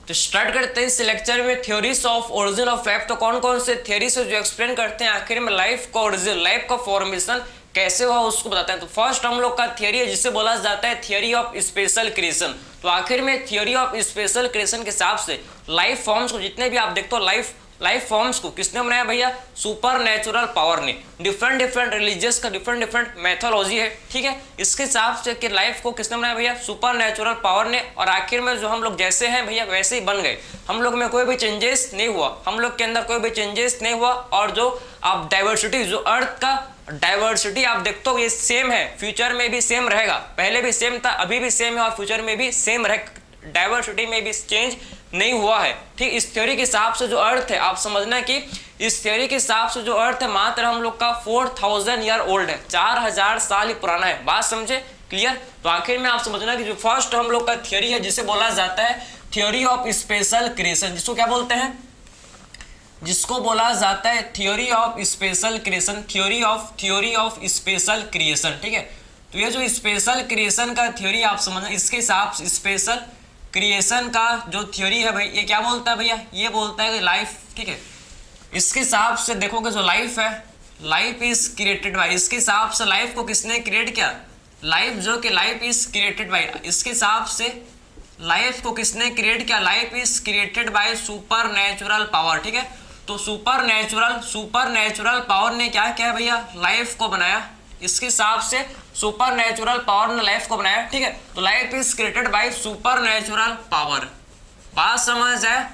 तो स्टार्ट करते हैं इस लेक्चर में theories of origin of life. तो कौन कौन से थ्योरीज है जो एक्सप्लेन करते हैं आखिर में लाइफ का ओरिजिन, लाइफ का फॉर्मेशन कैसे हुआ उसको बताते हैं। तो फर्स्ट हम लोग का थियरी है जिसे बोला जाता है थियरी ऑफ स्पेशल क्रिएशन। तो आखिर में थियरी ऑफ स्पेशल क्रिएशन के हिसाब से लाइफ फॉर्म्स को जितने भी आप देखते हो लाइफ फॉर्म्स को किसने बनाया भैया? सुपर नेचुरल पावर ने। डिफरेंट रिलीजियस का डिफरेंट मैथोलॉजी है, ठीक है। इसके हिसाब से कि लाइफ को किसने बनाया भैया? सुपर नेचुरल पावर ने। और आखिर में जो हम लोग जैसे हैं भैया वैसे ही बन गए, हम लोग में कोई भी चेंजेस नहीं हुआ, हम लोग के अंदर कोई भी चेंजेस नहीं हुआ। और जो आप डाइवर्सिटी, जो अर्थ का डाइवर्सिटी आप देखते हो ये सेम है, फ्यूचर में भी सेम रहेगा, पहले भी सेम था, अभी भी सेम है और फ्यूचर में भी सेम रहेगा, डाइवर्सिटी में भी चेंज नहीं हुआ है, ठीक। इस थ्योरी के हिसाब से जो अर्थ है, आप समझना कि इस थ्योरी के हिसाब से जो अर्थ है मात्र हम लोग का 4000 ईयर ओल्ड है, 4000 साल ही पुराना है। बात समझे? क्लियर? तो आखिर में आप समझना कि जो फर्स्ट हम लोग का थ्योरी है जिसे बोला जाता है थ्योरी ऑफ स्पेशल क्रिएशन, जिसको क्या बोलते हैं? जिसको बोला जाता है theory of special creation, theory of special creation, ठीक है। तो ये जो स्पेशल क्रिएशन का थ्योरी आप समझना, इसके हिसाब से स्पेशल क्रिएशन का जो थ्योरी है भाई ये क्या बोलता है भैया? ये बोलता है कि लाइफ, ठीक है। इसके हिसाब से देखोगे जो लाइफ है, लाइफ इज क्रिएटेड बाय, इसके हिसाब से लाइफ को किसने क्रिएट किया? लाइफ, जो कि लाइफ इज क्रिएटेड बाय, इसके हिसाब से लाइफ को किसने क्रिएट किया? Life is created by super natural power, ठीक है। तो सुपर नेचुरल पावर ने क्या किया भैया? लाइफ को बनाया। इसके हिसाब से सुपर नेचुरल पावर ने लाइफ को बनाया, ठीक है। तो life is created by super natural power. बात समझ आए?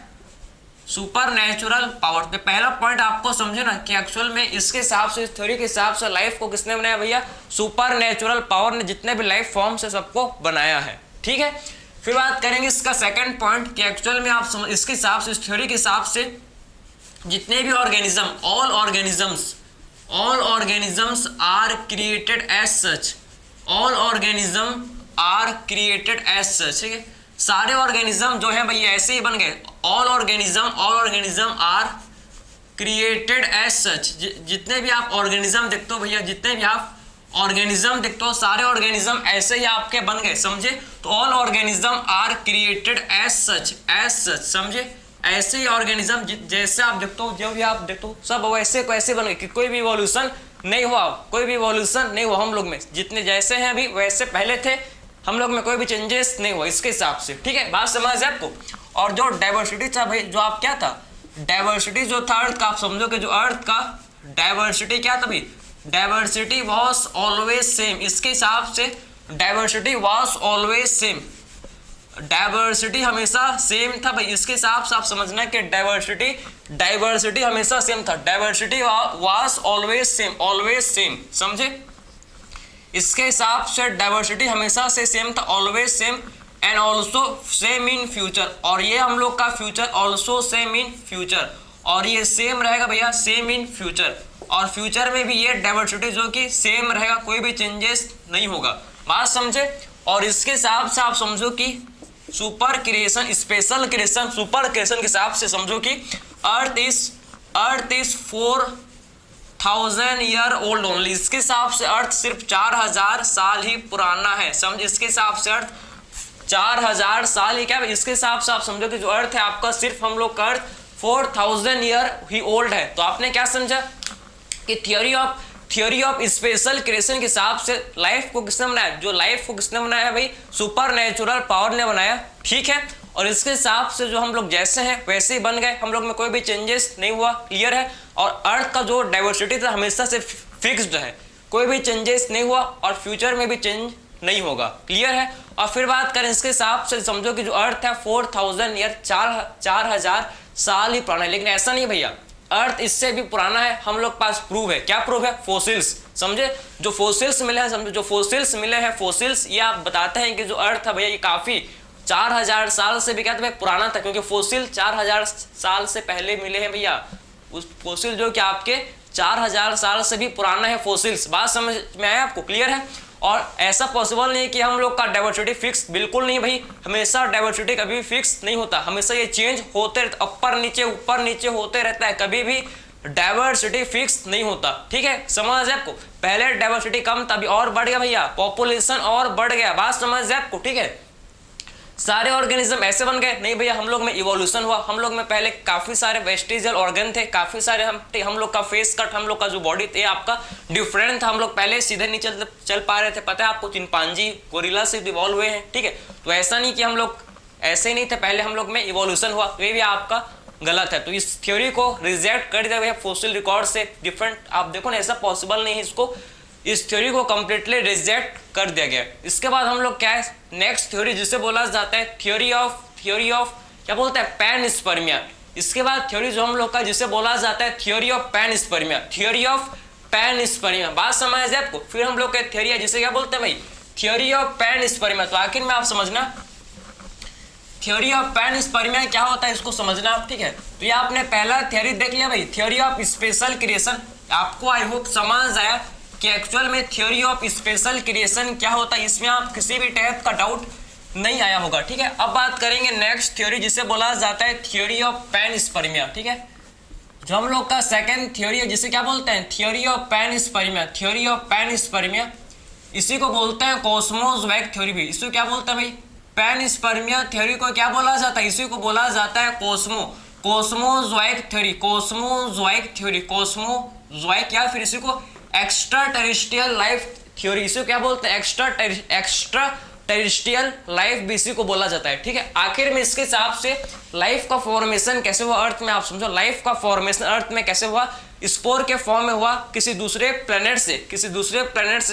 Super natural power. तो पहला पॉइंट आपको समझे ना कि एक्चुअल में इसके हिसाब से, इस थ्योरी के हिसाब से लाइफ को किसने बनाया भैया? सुपर नेचुरल पावर ने जितने भी लाइफ फॉर्म्स है सबको बनाया है, ठीक है। फिर बात करेंगे इसका सेकंड पॉइंट कि एक्चुअल में आप समझ, इसके हिसाब से, इस थ्योरी के हिसाब से जितने भी organism, all organisms are created as such, all organism are created as such, ठीक है। सारे ऑर्गेनिज्म जो है भैया ऐसे ही बन गए, all organism are created as such। जितने भी आप ऑर्गेनिज्म देखते हो भैया, जितने भी आप ऑर्गेनिज्म देखते हो सारे ऑर्गेनिज्म ऐसे ही आपके बन गए, समझे। तो all organism are created as such, समझे। ऐसे ही ऑर्गेनिज्म जैसे आप देखते हो, जो भी आप देखते हो सब वैसे को ऐसे बन गए कि कोई भी इवोल्यूशन नहीं हुआ, हम लोग में जितने जैसे हैं अभी वैसे पहले थे, हम लोग में कोई भी चेंजेस नहीं हुआ इसके हिसाब से, ठीक है। बात समझ है आपको? और जो डाइवर्सिटी था भाई, जो आप क्या था, डाइवर्सिटी जो था अर्थ का, आप समझो कि जो अर्थ का डाइवर्सिटी क्या था भाई? Diversity was always same. इसके हिसाब से diversity was always same, diversity हमेशा सेम था भाई। इसके हिसाब से आप समझना कि डाइवर्सिटी हमेशा सेम था, डाइवर्सिटी वाज ऑलवेज सेम, समझे। इसके हिसाब से डाइवर्सिटी हमेशा से सेम था, always same, and also same in future. और ये हम लोग का future also same in future, और ये सेम रहेगा भैया, सेम इन फ्यूचर। और फ्यूचर में भी ये डाइवर्सिटी जो कि सेम रहेगा, कोई भी चेंजेस नहीं होगा। बात समझे? और इसके हिसाब से आप समझो कि super creation, special creation, super creation के हिसाब से समझो कि earth is 4000 year old only. इसके हिसाब से अर्थ सिर्फ 4000 साल ही पुराना है, समझ। इसके हिसाब से अर्थ 4000 साल ही क्या है? इसके हिसाब से आप समझो कि जो अर्थ है आपका, सिर्फ हम लोग का अर्थ 4000 ईयर ही ओल्ड है। तो आपने क्या समझा कि थ्योरी ऑफ स्पेशल क्रिएशन के हिसाब से लाइफ को किसने बनाया? जो लाइफ को किसने बनाया भाई? सुपर नेचुरल पावर ने बनाया, ठीक है। और इसके हिसाब से जो हम लोग जैसे हैं वैसे ही बन गए, हम लोग में कोई भी चेंजेस नहीं हुआ, क्लियर है। और अर्थ का जो डाइवर्सिटी था हमेशा से फिक्स्ड है, कोई भी चेंजेस नहीं हुआ और फ्यूचर में भी चेंज नहीं होगा, क्लियर है। और फिर बात करें इसके हिसाब से, समझो कि जो अर्थ है 4000 ईयर, 4000 साल ही पुराना है। लेकिन ऐसा नहीं भैया, अर्थ इससे भी पुराना है। हम लोग पास प्रूफ है, क्या प्रूफ है? फोसिल्स, समझे। जो फोसिल्स मिले हैं, समझो, जो फोसिल्स मिले हैं, फोसिल्स ये आप बताते हैं कि जो अर्थ था भैया ये काफी 4000 साल से भी क्या था पुराना था, क्योंकि फोसिल 4000 साल से पहले मिले हैं भैया। उस फोसिल जो कि आपके 4000 साल से भी पुराना है फोसिल्स। बात समझ में आया आपको? क्लियर है। और ऐसा पॉसिबल नहीं है कि हम लोग का डाइवर्सिटी फिक्स, बिल्कुल नहीं भाई। हमेशा डाइवर्सिटी कभी फिक्स नहीं होता, हमेशा ये चेंज होते रहता, ऊपर नीचे होते रहता है, कभी भी डाइवर्सिटी फिक्स नहीं होता, ठीक है। समझ है आपको? पहले डाइवर्सिटी कम था, अभी और बढ़ गया भैया, पॉपुलेशन और बढ़ गया। बात समझ है आपको? ठीक है। सारे ऑर्गेनिज्म ऐसे बन गए? नहीं भैया, हम लोग में इवोल्यूशन हुआ। हम लोग में पहले काफी सारे वेस्टिजियल ऑर्गन थे, काफी सारे हम लोग का फेस कट, हम लोग का जो बॉडी थे आपका डिफरेंट था। हम लोग पहले सीधे नहीं चल पा रहे थे, पता है आपको, चिंपांजी गोरिल्ला से इवॉल्व हुए हैं, ठीक है। तो ऐसा नहीं कि हम लोग ऐसे ही नहीं थे, पहले हम लोग में इवोल्यूशन हुआ, तो ये भी आपका गलत है। तो इस थ्योरी को रिजेक्ट कर दिया गया फॉसिल रिकॉर्ड से डिफरेंट। आप देखो ना, ऐसा पॉसिबल नहीं है, इसको इस थ्योरी को कंप्लीटली रिजेक्ट कर दिया गया। इसके बाद हम लोग क्या है, नेक्स्ट थ्योरी जिसे बोला जाता है थ्योरी ऑफ क्या बोलते हैं, पैनस्पर्मिया। इसके बाद थ्योरी जो हम लोग का जिसे बोला जाता है theory of panspermia, theory of panspermia. बात समझ आए आपको? फिर हम लोग का थ्योरी है जिसे क्या बोलते हैं भाई, थ्योरी ऑफ पैनस्पर्मिया। तो आखिर में आप समझना थ्योरी ऑफ पैनस्पर्मिया क्या होता है, इसको समझना आप, ठीक है। तो ये आपने पहला थ्योरी देख लिया भाई, थ्योरी ऑफ स्पेशल क्रिएशन। आपको आई होप समझ आया कि एक्चुअल में थ्योरी ऑफ स्पेशल क्रिएशन क्या होता है, इसमें आप किसी भी टाइप का डाउट नहीं आया होगा, ठीक है। अब बात करेंगे नेक्स्ट थ्योरी जिसे बोला जाता है थ्योरी ऑफ पैनस्पर्मिया, ठीक है। जो हम लोग का सेकंड थ्योरी है जिसे क्या बोलते हैं, theory of panspermia, theory of panspermia. इसी को बोलते हैं कॉस्मोजोइक थ्योरी भी। इसको क्या बोलते हैं भाई, पैनस्पर्मिया थ्योरी को क्या बोला जाता है, इसी को बोला जाता है cosmozoic theory, cosmozoic theory, cosmozoic, या फिर इसी को एक्स्ट्रा टेरेस्ट्रियल लाइफ थ्योरी, इसे क्या बोलते हैं, एक्स्ट्रा टेरेस्ट्रियल लाइफ भी इसी को बोला जाता है, ठीक है। आखिर में इसके हिसाब से लाइफ का फॉर्मेशन कैसे हुआ अर्थ में, आप समझो लाइफ का फॉर्मेशन अर्थ में कैसे हुआ, स्पोर के फॉर्म में हुआ किसी दूसरे प्लेनेट से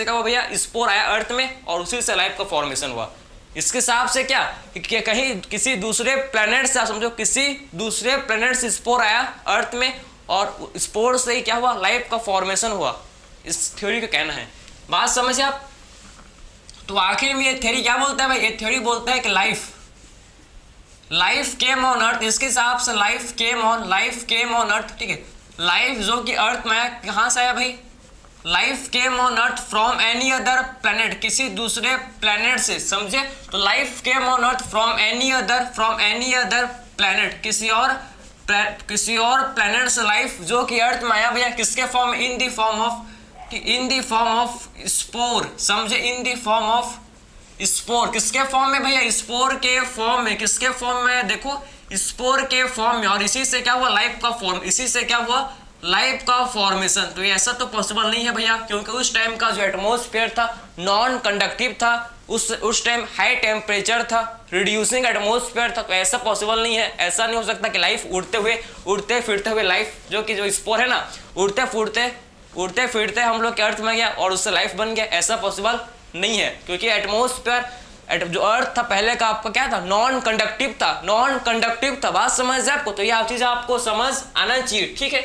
क्या हुआ भैया, स्पोर आया अर्थ में और उसी से लाइफ का फॉर्मेशन हुआ। इसके हिसाब से क्या कि कहीं किसी दूसरे प्लेनेट से, आप समझो किसी दूसरे प्लेनेट से स्पोर आया अर्थ में और स्पोर से ही क्या हुआ, लाइफ का फॉर्मेशन हुआ। इस थ्योरी का कहना है, बात समझे आप। तो आखिर में ये थ्योरी क्या बोलता है भाई, ये थ्योरी बोलता है कि लाइफ केम ऑन अर्थ। इसके हिसाब से लाइफ केम ऑन अर्थ, ठीक है। लाइफ जो कि अर्थ में आया, कहाँ से आया भाई, life came on earth from any other planet, किसी दूसरे प्लेनेट से, समझे। तो life came on earth from any other planet, किसी और प्लेनेट से लाइफ जो कि अर्थ में आया भैया, किसके फॉर्म में, in the form of spore, समझे, in the form of spore. किसके फॉर्म में भैया, स्पोर के फॉर्म में, किसके फॉर्म में, देखो स्पोर के फॉर्म में, और इसी से क्या हुआ, लाइफ का फॉर्म, इसी से क्या हुआ, लाइफ का फॉर्मेशन। तो ये ऐसा तो पॉसिबल नहीं है भैया, क्योंकि उस टाइम का जो एटमॉस्फेयर था नॉन कंडक्टिव था, उस टाइम हाई टेम्परेचर था, रिड्यूसिंग एटमॉस्फेयर था, तो ऐसा पॉसिबल नहीं है। ऐसा नहीं हो सकता कि लाइफ उड़ते फिरते हुए लाइफ जो स्पोर है ना, उड़ते फिरते हम लोग के अर्थ में गया और उससे लाइफ बन गया, ऐसा पॉसिबल नहीं है। क्योंकि एटमॉस्फेयर जो अर्थ था पहले का आपका क्या था, नॉन कंडक्टिव था। बात समझ जाए आपको, तो यह चीज आपको समझ आना चाहिए, ठीक है।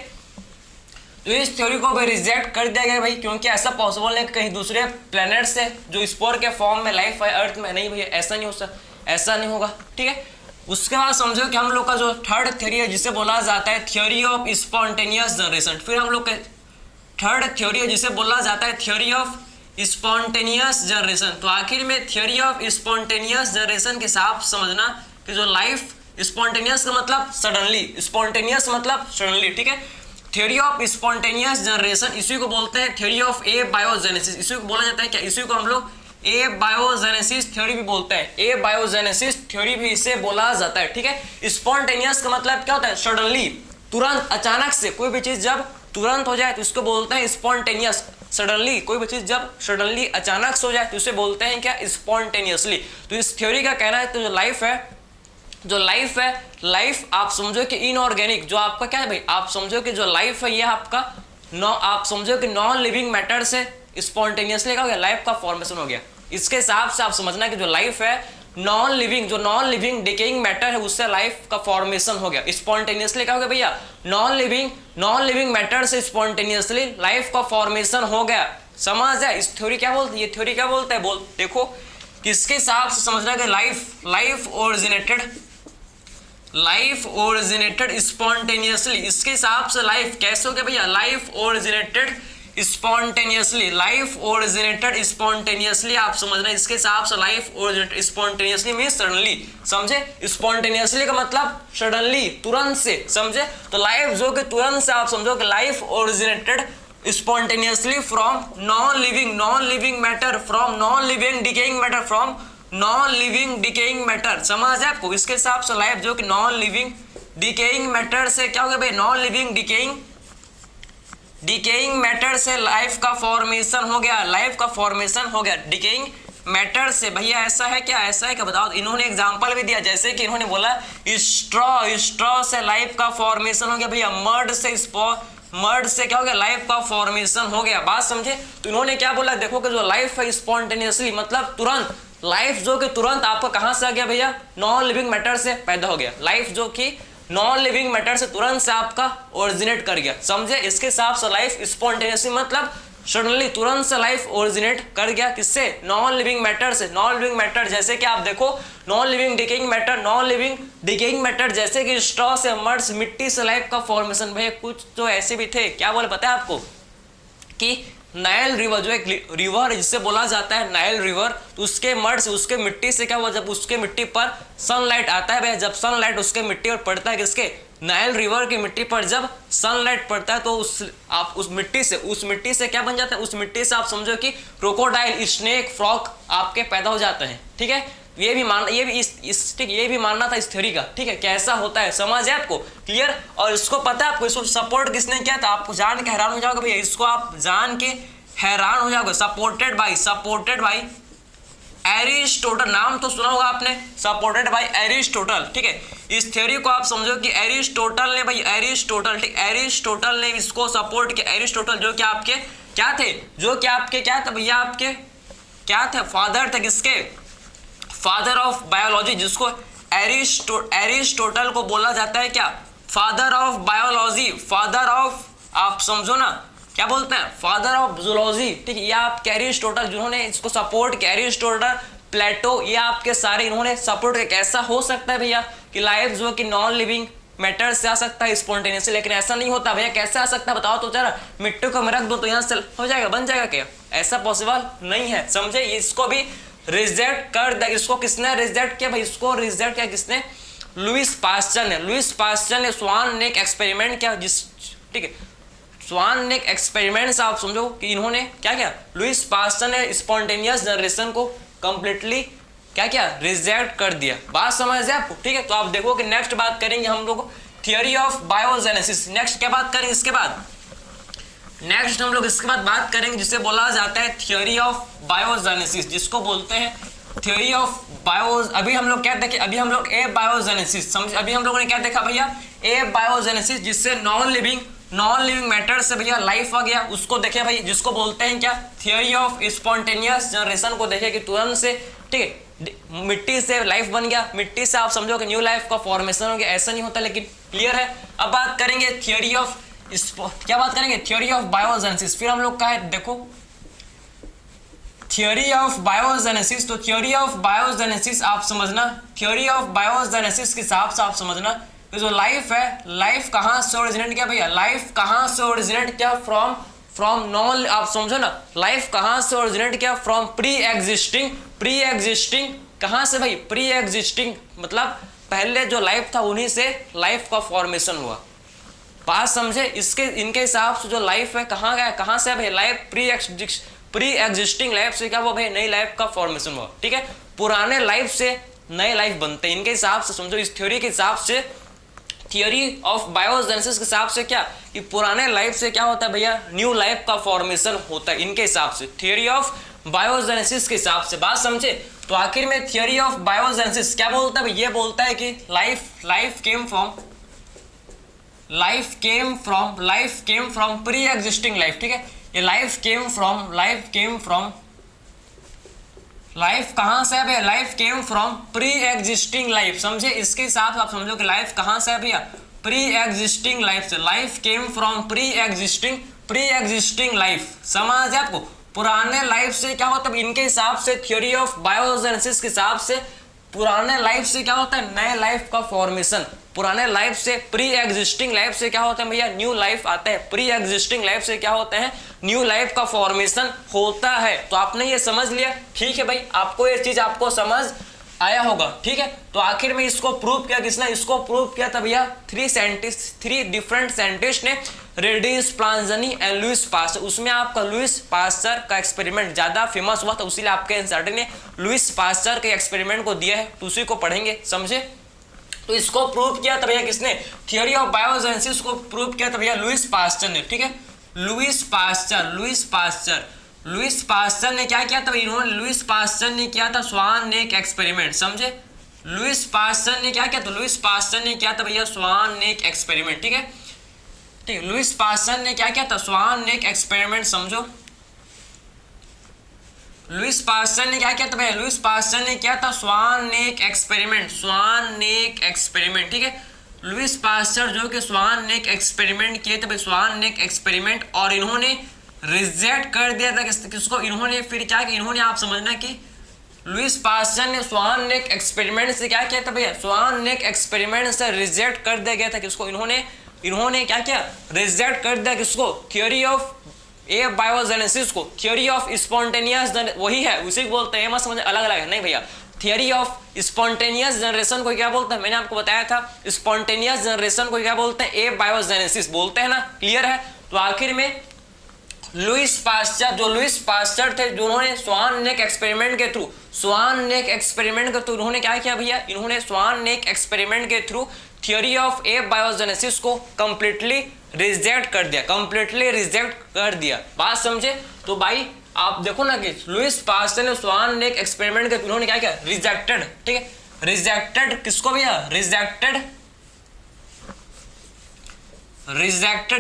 तो इस थ्योरी को भी रिजेक्ट कर दिया गया भाई, क्योंकि ऐसा पॉसिबल नहीं कि कहीं दूसरे प्लेनेट से जो स्पोर के फॉर्म में लाइफ है अर्थ में, नहीं भैया ऐसा नहीं हो सकता, ऐसा नहीं होगा, ठीक है। उसके बाद समझो कि हम लोग का जो थर्ड थ्योरी है जिसे बोला जाता है थ्योरी ऑफ स्पॉन्टेनियस जनरेशन। फिर हम लोग का थर्ड थ्योरी है जिसे बोला जाता है थ्योरी ऑफ स्पॉन्टेनियस जनरेशन। तो आखिर में थ्योरी ऑफ स्पॉन्टेनियस जनरेशन के हिसाब समझना कि जो लाइफ, स्पॉन्टेनियस का मतलब सडनली, ठीक है। थ्योरी ऑफ स्पॉन्टेनियस जनरेशन, इसी को बोलते हैं थ्योरी ऑफ ए बायोजेनेसिस। इसी को बोला जाता है क्या, इसी को हम लोग ए बायोजेनेसिस थ्योरी भी बोलते हैं, ए बायोजेनेसिस थ्योरी भी इसे बोला जाता है, ठीक है। स्पॉन्टेनियस का मतलब क्या होता है, सडनली, तुरंत, अचानक से कोई भी चीज जब तुरंत हो जाए तो इसको बोलते हैं स्पॉन्टेनियस। सडनली कोई भी चीज जब सडनली अचानक से हो जाए तो इसे बोलते हैं क्या, स्पॉन्टेनियसली। तो इस थ्योरी का कहना है तो जो लाइफ है, लाइफ आप समझो कि इनऑर्गेनिक, जो आपका क्या है भाई, आप समझो कि जो लाइफ है ये आपका आप समझो कि नॉन लिविंग मैटर से स्पॉन्टेनियसली क्या हो गया, लाइफ का फॉर्मेशन हो गया। इसके हिसाब से आप समझना कि जो लाइफ है नॉन लिविंग डिकेइंग मैटर है, उससे लाइफ का फॉर्मेशन हो गया। स्पॉन्टेनियसली क्या हो गया भैया, नॉन लिविंग मैटर से स्पॉन्टेनियसली लाइफ का फॉर्मेशन हो गया। समझ जाए इस थ्योरी क्या बोलती है, ये थ्योरी क्या बोलता है, देखो किसके हिसाब से समझना कि लाइफ ओरिजिनेटेड स्पॉन्टेनियसली। इसके हिसाब से लाइफ कैसे हो गया भैया, लाइफ ओरिजिनेटेड स्पॉन्टेनियसली आप समझना। इसके हिसाब से life originated spontaneously means suddenly, समझे। स्पॉन्टेनियसली का मतलब सडनली, तुरंत से, समझे। तो लाइफ जो कि तुरंत से, आप समझो कि life originated spontaneously from non living matter, from non living decaying matter, from non living decaying matter, समझ है आपको? इसके हिसाब से लाइफ जो कि नॉन लिविंग डिकेइंग मैटर से क्या हो गया भाई, नॉन लिविंग डिकेइंग मैटर से लाइफ का फॉर्मेशन हो गया, लाइफ का फॉर्मेशन हो गया डिकेइंग मैटर से। भैया ऐसा है क्या, ऐसा है क्या बताओ? इन्होंने एग्जांपल भी दिया, जैसे कि इन्होंने बोला स्ट्रॉ से लाइफ का फॉर्मेशन हो गया भैया, मर्ड से क्या हो गया, लाइफ का फॉर्मेशन हो गया। बात समझे? तो इन्होंने क्या बोला, देखो कि जो लाइफ है स्पॉन्टेनियसली, मतलब तुरंत, लाइफ जो कि तुरंत आपका कहां से आ गया भैया, नॉन लिविंग मैटर से पैदा हो गया। लाइफ जो कि नॉन लिविंग मैटर से तुरंत से आपका ओरिजिनेट कर गया, समझे? इसके हिसाब से लाइफ स्पॉन्टेनियसली मतलब सडनली, तुरंत से लाइफ ओरिजिनेट कर गया, किससे, नॉन लिविंग मैटर से। नॉन लिविंग मैटर जैसे कि आप देखो, नॉन लिविंग डिकेइंग मैटर जैसे कि स्ट्रॉ से, मर्ड्स, मिट्टी से लाइफ का फॉर्मेशन। भैया कुछ तो ऐसे भी थे, क्या बोले पता है आपको, कि नाइल रिवर जो एक रिवर है जिससे बोला जाता है नाइल रिवर, तो उसके मर्ड से, उसके मिट्टी से क्या हुआ, जब उसके मिट्टी पर सनलाइट आता है भैया, जब सनलाइट उसके मिट्टी पर पड़ता है, किसके, नाइल रिवर की मिट्टी पर जब सनलाइट पड़ता है, तो उस मिट्टी से क्या बन जाता है, उस मिट्टी से आप समझो कि क्रोकोडाइल, स्नेक, फ्रॉग आपके पैदा हो जाते हैं। ठीक है, ये भी मानना था इस थ्योरी का। ठीक है, कैसा होता है, समझ है आपको, क्लियर? और इसको पता है आपको, इसको सपोर्ट किसने किया था, आपको जान के हैरान हो जाओगे भैया, इसको आप जान के हैरान हो जाओगे। सपोर्टेड बाय एरिस्टोटल, नाम तो सुना होगा आपने, सपोर्टेड बाय एरिस्टोटल। ठीक है, इस थ्योरी को आप समझो कि एरिस्टोटल ने भाई, एरिस्टोटल ने इसको सपोर्ट किया। एरिस्टोटल जो कि आपके क्या थे, क्या थे भैया, आपके क्या थे, फादर थे, किसके, फादर ऑफ बायोलॉजी, जिसको एरिस्टोटल को बोला जाता है क्या, father of biology, father of, आप समझो ना क्या बोलते हैं, फादर ऑफ जूलॉजी। ठीक है, ये आपके एरिस्टोटल जिन्होंने इसको सपोर्ट किया, एरिस्टोटल, प्लेटो, ये आपके सारे इन्होंने सपोर्ट किया। कैसा हो सकता है भैया कि लाइफ जो कि नॉन लिविंग मैटर से आ सकता है स्पॉन्टेनियसली, लेकिन ऐसा नहीं होता भैया। कैसे आ सकता है बताओ तो जरा, मिट्टी को मैं रख दो तो यहाँ से हो जाएगा, बन जाएगा क्या, ऐसा पॉसिबल नहीं है, समझे? इसको भी रिजेक्ट कर दिया। इसको किसने रिजेक्ट किया भाई, इसको रिजेक्ट किया किसने, लुईस पास्चर ने स्वान ने एक एक्सपेरिमेंट किया, जिस, ठीक है, स्वान ने एक्सपेरिमेंट से आप समझो कि इन्होंने क्या किया, लुईस पास्चर ने स्पॉन्टेनियस जनरेशन को कंप्लीटली क्या किया, रिजेक्ट कर दिया। बात समझ है आपको? ठीक है, तो आप देखो कि नेक्स्ट बात करेंगे हम लोग थियोरी ऑफ बायोजेनेसिस। नेक्स्ट क्या बात करेंगे इसके बाद, नेक्स्ट हम लोग इसके बाद बात करेंगे जिसे बोला जाता है थियोरी ऑफ बायोजेनेसिस, जिसको बोलते हैं थियोरी ऑफ बायो। अभी हम लोग क्या देखे, अभी हम लोग ए बायोजेनेसिस समझ, अभी हम लोगों ने क्या देखा भैया, ए बायोजेनेसिस, जिससे नॉन लिविंग मैटर से भैया लाइफ आ गया, उसको देखे भाई, जिसको बोलते हैं क्या, थियोरी ऑफ स्पॉन्टेनियस जनरेशन को देखे कि तुरंत से, ठीक है, मिट्टी से लाइफ बन गया, मिट्टी से आप समझो कि न्यू लाइफ का फॉर्मेशन हो गया। ऐसा नहीं होता, लेकिन क्लियर है। अब बात करेंगे थियोरी ऑफ, क्या बात करेंगे, थ्योरी ऑफ बायोजेनेसिस। फिर हम लोग का है, देखो थ्योरी ऑफ बायोजेनेसिस, तो थ्योरी ऑफ बायोजेनेसिस आप समझना, थ्योरी ऑफ बायोजेनेसिस के हिसाब से आप समझना कि जो लाइफ है, लाइफ कहाँ से ओरिजिनेट किया भैया, लाइफ कहाँ से ओरिजिनेट किया, फ्रॉम नॉन, आप समझो ना, लाइफ कहाँ से ओरिजिनेट किया, फ्रॉम प्री एग्जिस्टिंग, कहाँ से भाई, प्री एग्जिस्टिंग मतलब पहले जो लाइफ था उन्हीं से लाइफ का फॉर्मेशन हुआ। बात समझे? इनके हिसाब से जो लाइफ है कहाँ गया, कहाँ से भाई, लाइफ प्री एग्जिस्टिंग लाइफ से क्या हुआ भाई, नई लाइफ का फॉर्मेशन हुआ। ठीक है, पुराने लाइफ से नए लाइफ बनते हैं। इनके हिसाब से समझो, इस थ्योरी के हिसाब से, थियोरी ऑफ बायोजेनेसिस के हिसाब से क्या, कि पुराने लाइफ से क्या होता है भैया, न्यू लाइफ का फॉर्मेशन होता है। इनके हिसाब से थ्योरी ऑफ बायोजेनेसिस के हिसाब से, बात समझे? तो आखिर में थियोरी ऑफ बायोजेनेसिस क्या बोलता है, ये बोलता है कि life came from pre existing life. ठीक है, ये लाइफ कहां से है भैया, life came from pre existing life. समझे? इसके हिसाब से आप समझो कि लाइफ कहां से है भैया, प्री एग्जिस्टिंग लाइफ से। Life came from pre existing life, समझ है आपको? पुराने लाइफ से क्या होता है, इनके हिसाब से थ्योरी ऑफ बायोजेनेसिस के हिसाब से पुराने लाइफ से क्या होता है, नए लाइफ का फॉर्मेशन। पुराने लाइफ से, प्री एग्जिस्टिंग लाइफ से क्या होता है भैया, न्यू लाइफ आता है। प्री एग्जिस्टिंग लाइफ से क्या होता है, न्यू लाइफ का फॉर्मेशन होता है। तो आपने ये समझ लिया, ठीक है भाई, आपको ये चीज आपको समझ आया होगा, ठीक है। तो आखिर में इसको प्रूव किया किसने, इसको प्रूव किया था भैया थ्री डिफरेंट साइंटिस्ट ने, रेडिस, प्लांजनी एंड लुइस पास्चर। उसमें आपका लुइस पास्चर का एक्सपेरिमेंट ज्यादा फेमस हुआ था, उसीलिए आपके एनसीईआरटी ने लुइस पास्चर के एक्सपेरिमेंट को दिया है, तो उसी को पढ़ेंगे, समझे। तो इसको प्रूव किया था भैया किसने, थ्योरी ऑफ बायोजेनेसिस को प्रूव किया था भैया लुइस पास्चर ने, ठीक है। लुइस पास्चर ने क्या किया था, इन्होंने लुइस पास्चर ने किया था स्वान नेक एक्सपेरिमेंट, समझे। लुइस पास्चर ने क्या किया, तो लुइस पास्चर ने किया था भैया स्वान नेक एक्सपेरिमेंट, ठीक है। ठीक, लुइस पास्चर ने क्या किया था, स्वान नेक एक्सपेरिमेंट, समझो। लुइस पास्चर ने क्या किया था भैया, लुइस पास्चर ने किया था स्वान नेक एक्सपेरिमेंट, ठीक है। लुइस पास्चर जो कि स्वान नेक एक्सपेरिमेंट किए थे, स्वान नेक एक्सपेरिमेंट, और इन्होंने रिजेक्ट कर दिया था किसको, इन्होंने फिर क्या किया, इन्होंने आप समझना कि लुइस पास्चर ने स्वान नेक एक्सपेरिमेंट से क्या किया था भैया, स्वान नेक एक्सपेरिमेंट से रिजेक्ट कर दिया गया था किसको, इन्होंने क्या किया, रिजेक्ट कर दिया किसको, थ्योरी ऑफ ए बायोजेनेसिस को, थ्योरी ऑफ स्पॉन्टेनियस, वही है, उसी को बोलते हैं, मत समझ अलग अलग है नहीं भैया। थियरी ऑफ स्पॉन्टेनियस जनरेशन को क्या बोलते हैं, मैंने आपको बताया था, स्पॉन्टेनियस जनरेशन को क्या बोलते हैं, ए बायोजेनेसिस बोलते हैं ना, क्लियर है। तो आखिर में लुइस पास्चर थे, जो उन्होंने स्वान नेक एक्सपेरिमेंट के थ्रू उन्होंने क्या किया भैया, इन्होंने स्वान नेक एक्सपेरिमेंट के through theory of A biogenesis को कंप्लीटली रिजेक्ट कर दिया, बात समझे। तो भाई आप देखो ना कि लुइस पास्चर ने स्वान नेक एक्सपेरिमेंट के उन्होंने क्या किया, रिजेक्टेड, ठीक है। रिजेक्टेड किसको भैया, रिजेक्टेड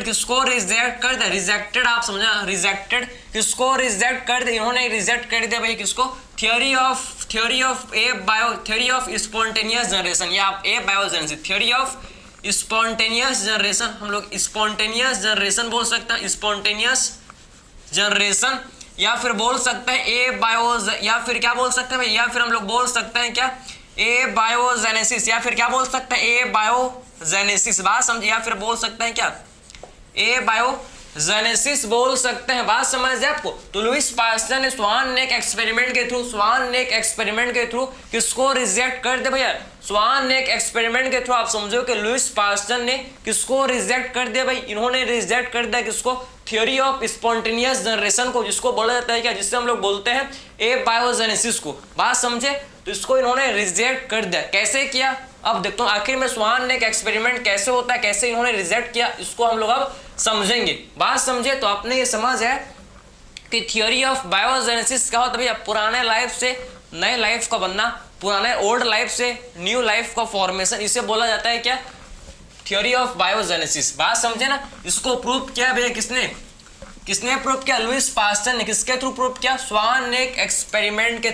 किसको, रिजेक्ट कर दिया, रिजेक्टेड आप समझा, रिजेक्टेड किसको रिजेक्ट कर दिया, इन्होंने रिजेक्ट कर दिया भाई किसको, थ्योरी ऑफ स्पॉन्टेनियस जनरेशन, या आप abiogenesis, theory of spontaneous generation, हम लोग स्पॉन्टेनियस जनरेशन बोल सकते हैं, स्पॉन्टेनियस जनरेशन, या फिर बोल सकते हैं ए बायोज, या फिर क्या बोल सकते हैं भाई, या फिर हम लोग बोल सकते हैं क्या, ए बायोजेनेसिस, या फिर क्या बोल सकते हैं, ए बायोजेनेसिस, बात समझिए, या फिर बोल सकते हैं क्या, ए बायोजेनेसिस बोल सकते हैं, बात समझ जाए आपको। तो लुइस पास्चर ने स्वान नेक एक्सपेरिमेंट के थ्रू किसको रिजेक्ट कर दिया भैया, स्वान नेक एक्सपेरिमेंट के थ्रू आप समझो कि लुइस पास्चर ने किसको रिजेक्ट कर दिया भाई, इन्होंने रिजेक्ट कर दिया किसको, थ्योरी ऑफ स्पॉन्टेनियस जनरेशन को, जिसको बोला जाता है क्या, जिससे हम लोग बोलते हैं ए बायोजेनेसिस को, बात समझे। तो इसको इन्होंने रिजेक्ट कर दिया, कैसे किया अब देखते हो, आखिर में स्वान नेक एक्सपेरिमेंट कैसे होता है, कैसे इन्होंने रिजेक्ट किया, इसको हम लोग अब समझेंगे, बात समझे। तो आपने ये समझ है कि थ्योरी ऑफ बायोजेनेसिस क्या होता है भैया, पुराने लाइफ से नए लाइफ का बनना, पुराने ओल्ड लाइफ से न्यू लाइफ का फॉर्मेशन, इसे बोला जाता है क्या, थ्योरी ऑफ बायोजेनेसिस, बात समझे ना। इसको प्रूव किया भैया किसने प्रूव किया, लुइस पास्चर ने, किसके थ्रू प्रूव किया, स्वान नेक एक्सपेरिमेंट के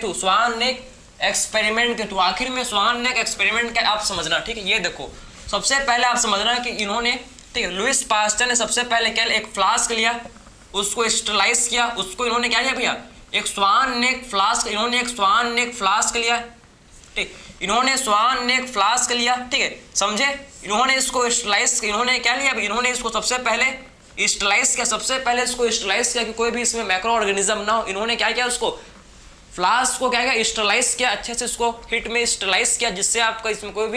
थ्रू, आखिर में स्वान नेक एक्सपेरिमेंट क्या आप समझना, ठीक है। ये देखो सबसे पहले आप समझना कि इन्होंने, ठीक है, लुइस पास्चर ने सबसे पहले क्या, एक फ्लास्क लिया, उसको स्टरलाइज किया, उसको इन्होंने क्या किया भैया, एक स्वान नेक फ्लास्क लिया, ठीक, इन्होंने स्वान नेक फ्लास्क लिया, ठीक है, समझे। इन्होंने इसको स्टरलाइज, इन्होंने क्या लिया, इन्होंने इसको सबसे पहले स्टरलाइज किया, कि कोई भी इसमें मैक्रो ऑर्गेनिज्म ना हो। इन्होंने क्या किया, उसको फ्लास्क को क्या किया, स्टरलाइज किया, अच्छे से इसको हीट में स्टरलाइज किया, जिससे आपका इसमें कोई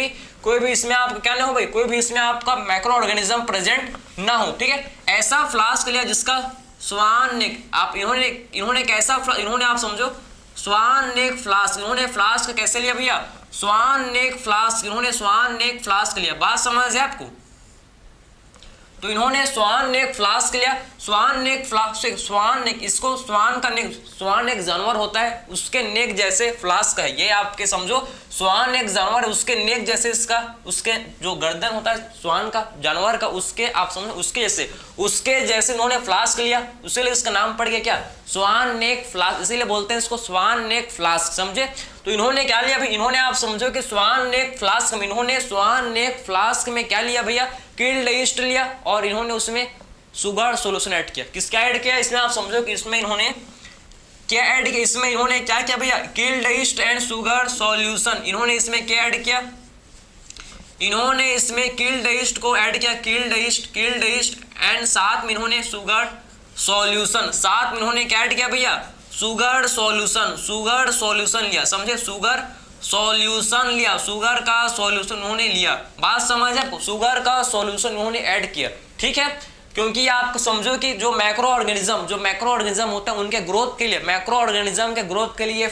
भी इसमें आपका क्या ना हो भाई, कोई भी इसमें आपका मैक्रो ऑर्गेनिज्म प्रेजेंट ना हो, ठीक है। ऐसा फ्लास्क लिया जिसका स्वान नेक, आप इन्होंने कैसा, इन्होंने आप समझो स्वान नेक फ्लास्क, इन्होंने फ्लास्क कैसे लिया भैया, स्वान नेक फ्लास्क लिया, बात समझ है आपको। तो इन्होंने स्वान नेक फ्लास्क लिया, स्वान एक जानवर होता है, उसके नेक जैसे फ्लास्क है, ये आपके समझो, स्वान एक जानवर है, उसके नेक जैसे उसके जो गर्दन होता है स्वान का, जानवर का, उसके आप समझो उसके जैसे इन्होंने फ्लास्क लिया, इसीलिए इसका नाम पड़ गया क्या, स्वान नेक फ्लास्क, इसीलिए बोलते हैं इसको स्वान नेक फ्लास्क, समझे। तो इन्होंने क्या लिया भाई, इन्होंने आप समझो कि स्वान नेक फ्लास्क में क्या लिया भैया, किल्ड ईस्ट लिया, और इन्होंने उसमें सुगर सॉल्यूशन ऐड किया। किसका ऐड किया, इसमें आप समझो कि इसमें इन्होंने क्या ऐड किया, इसमें इन्होंने क्या किया भैया, killed east and sugar solution, इन्होंने इसमें क्या ऐड किया, इन्होंने इसमें किल्ड ईस्ट को ऐड किया, किल्ड ईस्ट एंड साथ में इन्होंने सुगर सॉल्यूशन, साथ में इन्होंने क्या ऐड किया भैया, सुगर सॉल्यूशन लिया, समझे, सुगर सॉल्यूशन लिया, शुगर का सॉल्यूशन उन्होंने लिया। बात समझ आपको, शुगर का सॉल्यूशन उन्होंने ऐड किया, ठीक है। क्योंकि आप समझो कि जो मैक्रो ऑर्गेनिज्म होते हैं उनके ग्रोथ के लिए, मैक्रो ऑर्गेनिज्म के ग्रोथ के लिए ये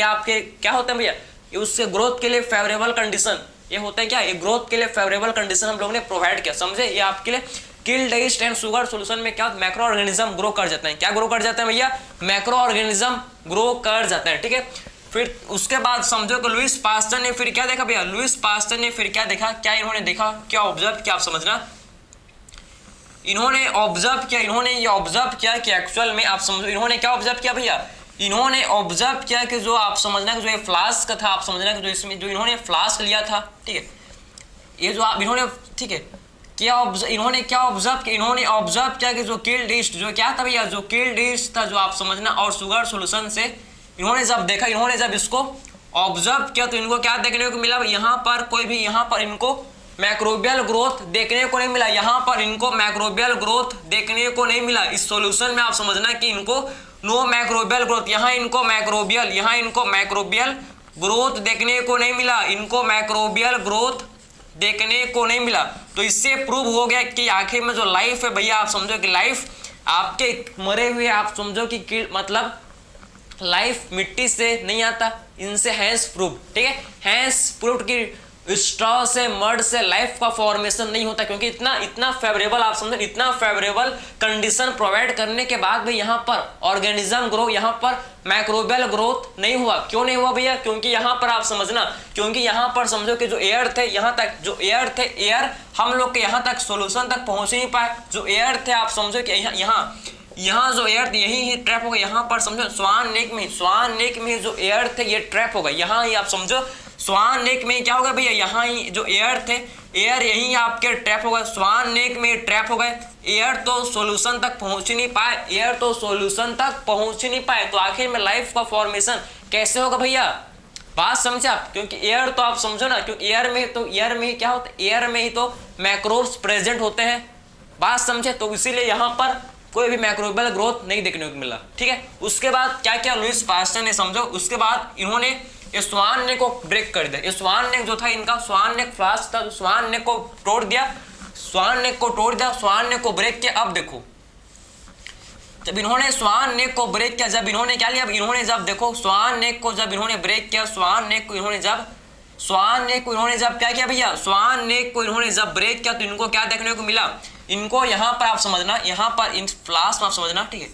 आपके क्या होते हैं भैया, ये उसके ग्रोथ के लिए फेवरेबल कंडीशन ये होते हैं क्या, ये ग्रोथ के लिए फेवरेबल कंडीशन हम लोगों ने प्रोवाइड किया, समझे। ये आपके लिए killed east and sugar solution में क्या मैक्रो ऑर्गेनिज्म ग्रो कर जाते हैं, क्या ग्रो कर जाते हैं भैया, मैक्रो ऑर्गेनिज्म ग्रो कर जाते हैं, ठीक है। फिर उसके बाद समझो कि लुईस पास्चर ने फिर क्या देखा भैया, लुईस पास्चर ने फिर क्या देखा, क्या इन्होंने देखा, क्या ऑब्जर्व किया, आप समझना, इन्होंने ऑब्जर्व किया, इन्होंने ये ऑब्जर्व किया कि एक्चुअल में आप समझो इन्होंने क्या ऑब्जर्व किया भैया, इन्होंने ऑब्जर्व किया कि जो आप समझना कि जो ये फ्लास्क था, आप समझना कि जो इसमें जो इन्होंने फ्लास्क लिया था, ठीक है, ये जो आप इन्होंने, ठीक है, इन्होंने क्या ऑब्जर्व किया, इन्होंने ऑब्जर्व किया कि जो किल्ड ईस्ट जो क्या था भैया, जो किल्ड ईस्ट था जो आप समझना, और शुगर सॉल्यूशन से इन्होंने जब देखा, इन्होंने जब इसको ऑब्जर्व किया तो इनको क्या देखने को मिला, यहाँ पर कोई भी यहाँ पर इनको मैक्रोबियल ग्रोथ देखने को नहीं मिला, यहाँ पर इनको मैक्रोबियल ग्रोथ देखने को नहीं मिला। इस सॉल्यूशन में आप समझना कि इनको नो मैक्रोबियल ग्रोथ, यहाँ इनको मैक्रोबियल ग्रोथ देखने को नहीं मिला, इनको मैक्रोबियल ग्रोथ देखने को नहीं मिला। तो इससे प्रूव हो गया कि आखिर में जो लाइफ है भैया, आप समझो कि लाइफ आपके मरे हुए, आप समझो कि मतलब लाइफ मिट्टी से नहीं आता, इनसे हैंस प्रूव, ठीक है, हैंस प्रूव की स्ट्रॉ से मड से लाइफ का फॉर्मेशन नहीं होता, क्योंकि इतना फेवरेबल आप समझो, इतना फेवरेबल कंडीशन प्रोवाइड करने के बाद भी यहाँ पर ऑर्गेनिज्म ग्रो, यहाँ पर मैक्रोबियल ग्रोथ नहीं हुआ। क्यों नहीं हुआ भैया, क्योंकि यहाँ पर आप समझना, क्योंकि यहाँ पर समझो कि जो एयर थे, यहाँ तक जो एयर थे, एयर हम लोग के यहाँ तक सोल्यूशन तक पहुंच नहीं पाए। जो एयर थे आप समझो कि यहाँ जो एयर थे यही ही ट्रैप हो गए, यहाँ पर समझो स्वान नेक में जो एयर थे ये ट्रैप हो गए, यहाँ ही आप समझो स्वान नेक में क्या होगा भैया, यहाँ ही जो एयर थे, एयर यहीं आपके ट्रैप हो गए, स्वान नेक में ट्रैप हो गए, एयर तो सॉल्यूशन तक पहुंच नहीं पाए, तो आखिर में लाइफ का फॉर्मेशन कैसे होगा भैया, बात समझे आप। क्योंकि एयर तो आप समझो ना, क्योंकि एयर में ही क्या होता है, एयर में ही तो मैक्रोब्स प्रेजेंट होते हैं, बात समझे। तो इसीलिए यहाँ पर कोई भी मैक्रोबियल ग्रोथ नहीं देखने को मिला, ठीक है। उसके बाद क्या क्या लुईस पास्चर ने समझो, उसके बाद इन्होंने ये स्वान नेक को ब्रेक कर दिया। ये स्वान नेक जो था इनका, स्वान नेक फ्लास्क था, स्वान नेक को तोड़ दिया, स्वान नेक को ब्रेक किया। अब देखो जब इन्होंने स्वान नेक को ब्रेक किया, जब इन्होंने क्या लिया, इन्होंने जब देखो स्वान नेक को जब इन्होंने ब्रेक किया, स्वान नेक को इन्होंने जब क्या किया भैया, स्वान नेक को इन्होंने जब ब्रेक किया तो इनको क्या देखने को मिला, इनको यहाँ पर आप समझना, यहाँ पर इन फ्लास्क में आप समझना, ठीक है,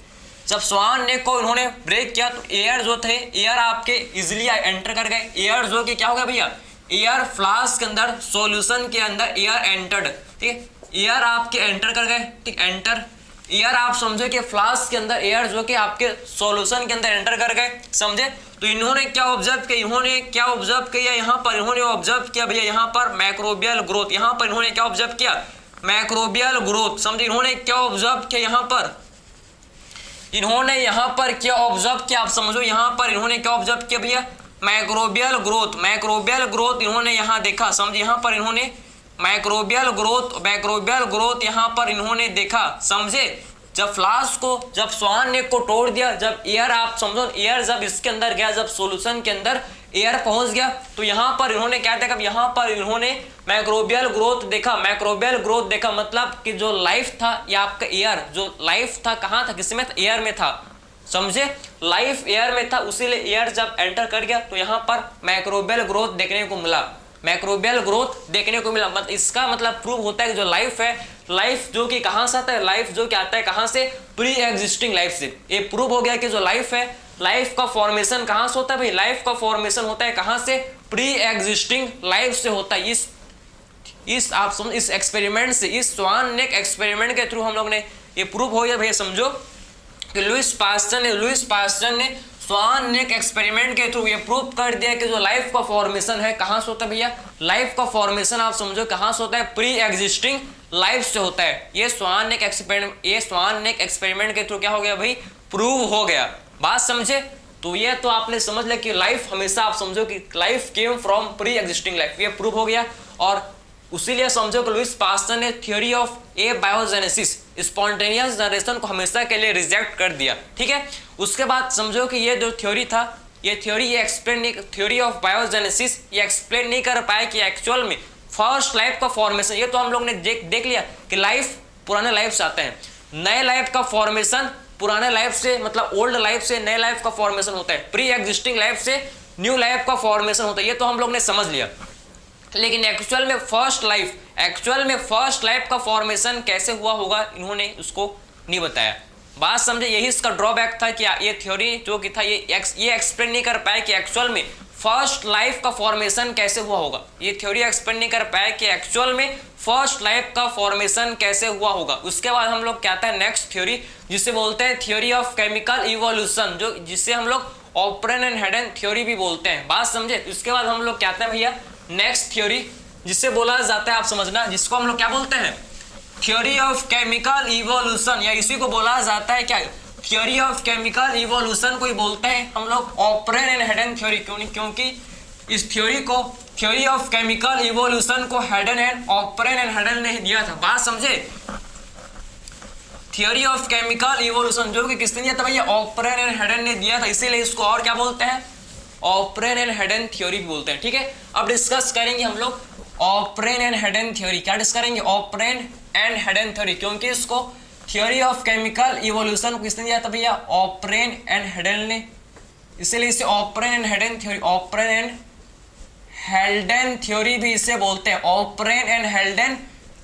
जब स्वान नेक को इन्होंने ब्रेक किया तो एयर जो थे, एयर आपके इजिली एंटर कर गए, एयर जो कि क्या हो गया भैया, एयर फ्लास्क के अंदर, सॉल्यूशन के अंदर एयर एंटर्ड, ठीक है, एयर आपके एंटर कर गए, ठीक, एंटर एयर आप समझे कि फ्लास्क के अंदर एयर जो कि आपके सॉल्यूशन के अंदर एंटर कर गए, समझे। तो इन्होंने क्या ऑब्जर्व किया, यहाँ पर इन्होंने ऑब्जर्व किया भैया, यहाँ पर मैक्रोबियल ग्रोथ, यहाँ पर इन्होंने क्या ऑब्जर्व किया, मैक्रोबियल ग्रोथ, समझे। इन्होंने क्या ऑब्जर्व किया, यहाँ पर क्या ऑब्जर्व किया, आप समझो, यहाँ पर इन्होंने क्या ऑब्जर्व किया भैया, मैक्रोबियल ग्रोथ इन्होंने यहाँ देखा, समझे। यहाँ पर इन्होंने मैक्रोबियल ग्रोथ यहाँ पर इन्होंने देखा, समझे। जब फ्लास्क को, जब स्वान नेक को तोड़ दिया, जब एयर आप समझो, एयर जब इसके अंदर गया, जब सॉल्यूशन के अंदर एयर पहुंच गया तो यहाँ पर इन्होंने क्या देखा, यहाँ पर इन्होंने मैक्रोबियल ग्रोथ देखा, मतलब कि जो लाइफ था या आपका एयर जो लाइफ था कहाँ था, किसमें था, एयर में था, समझे, लाइफ एयर में था। उसीलिए एयर जब एंटर कर गया तो यहाँ पर मैक्रोबियल ग्रोथ देखने को मिला, मतलब इसका मतलब प्रूव होता है कि जो लाइफ है, लाइफ जो कि कहाँ से आता है, लाइफ जो कि आता है कहाँ से, प्री एग्जिस्टिंग लाइफ से। ये प्रूव हो गया कि जो लाइफ है, लाइफ का फॉर्मेशन कहाँ से होता है भाई, लाइफ का फॉर्मेशन होता है कहाँ से, प्री एग्जिस्टिंग लाइफ से होता है। इस आप समझ, इस एक्सपेरिमेंट से, इस स्वान नेक एक्सपेरिमेंट के थ्रू हम लोग ने ये प्रूव हो गया भैया, समझो कि लुईस पास्चर ने स्वान नेक एक्सपेरिमेंट के थ्रू ये प्रूव कर दिया कि जो लाइफ का फॉर्मेशन है कहाँ से होता है भैया, लाइफ का फॉर्मेशन आप समझो कहाँ से होता है, प्री एग्जिस्टिंग लाइफ से होता है। ये स्वान नेक एक्सपेरिमेंट के थ्रू क्या हो गया भाई, प्रूव हो गया, बात समझे। तो ये तो आपने समझ लिया कि लाइफ हमेशा आप समझो कि life came from pre existing life, ये प्रूव हो गया। और उसीलिए समझो कि लुईस पास्चर ने थ्योरी ऑफ एबायोजेनेसिस, स्पॉन्टेनियस जनरेशन को हमेशा के लिए रिजेक्ट कर दिया, ठीक है। उसके बाद समझो कि ये जो थ्योरी था ये थ्योरी ये एक्सप्लेन नहीं, थ्योरी ऑफ बायोजेनेसिस ये एक्सप्लेन नहीं कर पाए कि एक्चुअल में फर्स्ट लाइफ का फॉर्मेशन, ये तो हम लोग ने देख लिया कि लाइफ पुराने लाइफ से आते हैं, नए लाइफ का फॉर्मेशन पुराने लाइफ से मतलब ओल्ड लाइफ से नए लाइफ का फॉर्मेशन होता है, प्री एग्जिस्टिंग लाइफ से न्यू लाइफ का फॉर्मेशन होता है, ये तो हम लोग ने समझ लिया। लेकिन एक्चुअल में फर्स्ट लाइफ का फॉर्मेशन कैसे हुआ होगा इन्होंने उसको नहीं बताया। बात समझे, यही इसका ड्रॉबैक था कि ये थ्योरी जो कि था ये एक्सप्लेन नहीं कर पाए कि एक्चुअल में फर्स्ट लाइफ का फॉर्मेशन कैसे हुआ होगा। ये थ्योरी एक्सप्लेन नहीं कर पाए कि एक्चुअल में फर्स्ट लाइफ का फॉर्मेशन कैसे हुआ होगा। उसके बाद हम लोग क्या आता है नेक्स्ट थ्योरी, जिसे बोलते हैं थ्योरी ऑफ केमिकल इवोल्यूशन, जो जिसे हम लोग ऑपरेन एंड हेडन थ्योरी भी बोलते हैं। बात समझे। उसके बाद हम लोग क्या आता है भैया नेक्स्ट थ्योरी, जिसे बोला जाता है, आप समझना, जिसको हम लोग क्या बोलते हैं थ्योरी ऑफ केमिकल इवोल्यूशन, या इसी को बोला जाता है क्या थ्योरी ऑफ केमिकल इवोल्यूशन को ही बोलते हैं हम लोग ऑपरेन एंड हेडन थ्योरी। क्योंकि इस थ्योरी को थ्योरी ऑफ केमिकल इवोल्यूशन को Hayden and operon and Hayden ने दिया था। बात समझे, थ्योरी ऑफ केमिकल इवोल्यूशन जो कि किसने दिया था भैया ऑपरेन एंड हेडन ने दिया था, इसीलिए इसको और क्या बोलते हैं ऑपरेन एंड हेडन थ्योरी भी बोलते हैं। ठीक है, अब डिस्कस करेंगे हम लोग ऑपरेन एंड हेडन थ्योरी। क्या डिस्कस करेंगे ऑपरेन एंड हेडन थ्योरी, क्योंकि इसको थ्योरी ऑफ केमिकल इवोल्यूशन को किसने दिया था भैया ऑपरेन एंड हेडन ने, इसीलिए इसे operon and Hayden theory, operon and हेल्डन theory भी इसे बोलते हैं, ऑपरेन एंड हेल्डन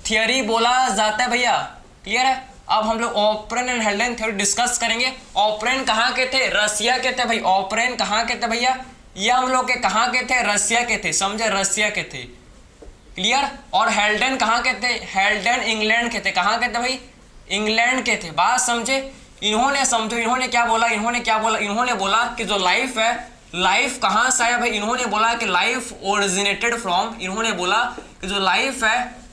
थ्योरी बोला जाता है भैया। क्लियर है। अब हम लोग ऑपरेन एंड हेल्डन थ्योरी डिस्कस करेंगे। ऑपरेन कहाँ के थे, रसिया के थे भाई। ऑपरेन कहाँ के थे भैया, ये हम लोग के कहाँ के थे, रसिया के थे, समझे, रसिया के थे। क्लियर। और हेल्डन कहाँ के थे, हेल्डन इंग्लैंड के थे। कहाँ के थे भाई, इंग्लैंड के थे। बात समझे। इन्होंने समझो इन्होंने क्या बोला, इन्होंने बोला कि जो लाइफ है, लाइफ कहाँ से आया भाई, इन्होंने बोला कि लाइफ ओरिजिनेटेड फ्रॉम, इन्होंने बोला कि जो लाइफ है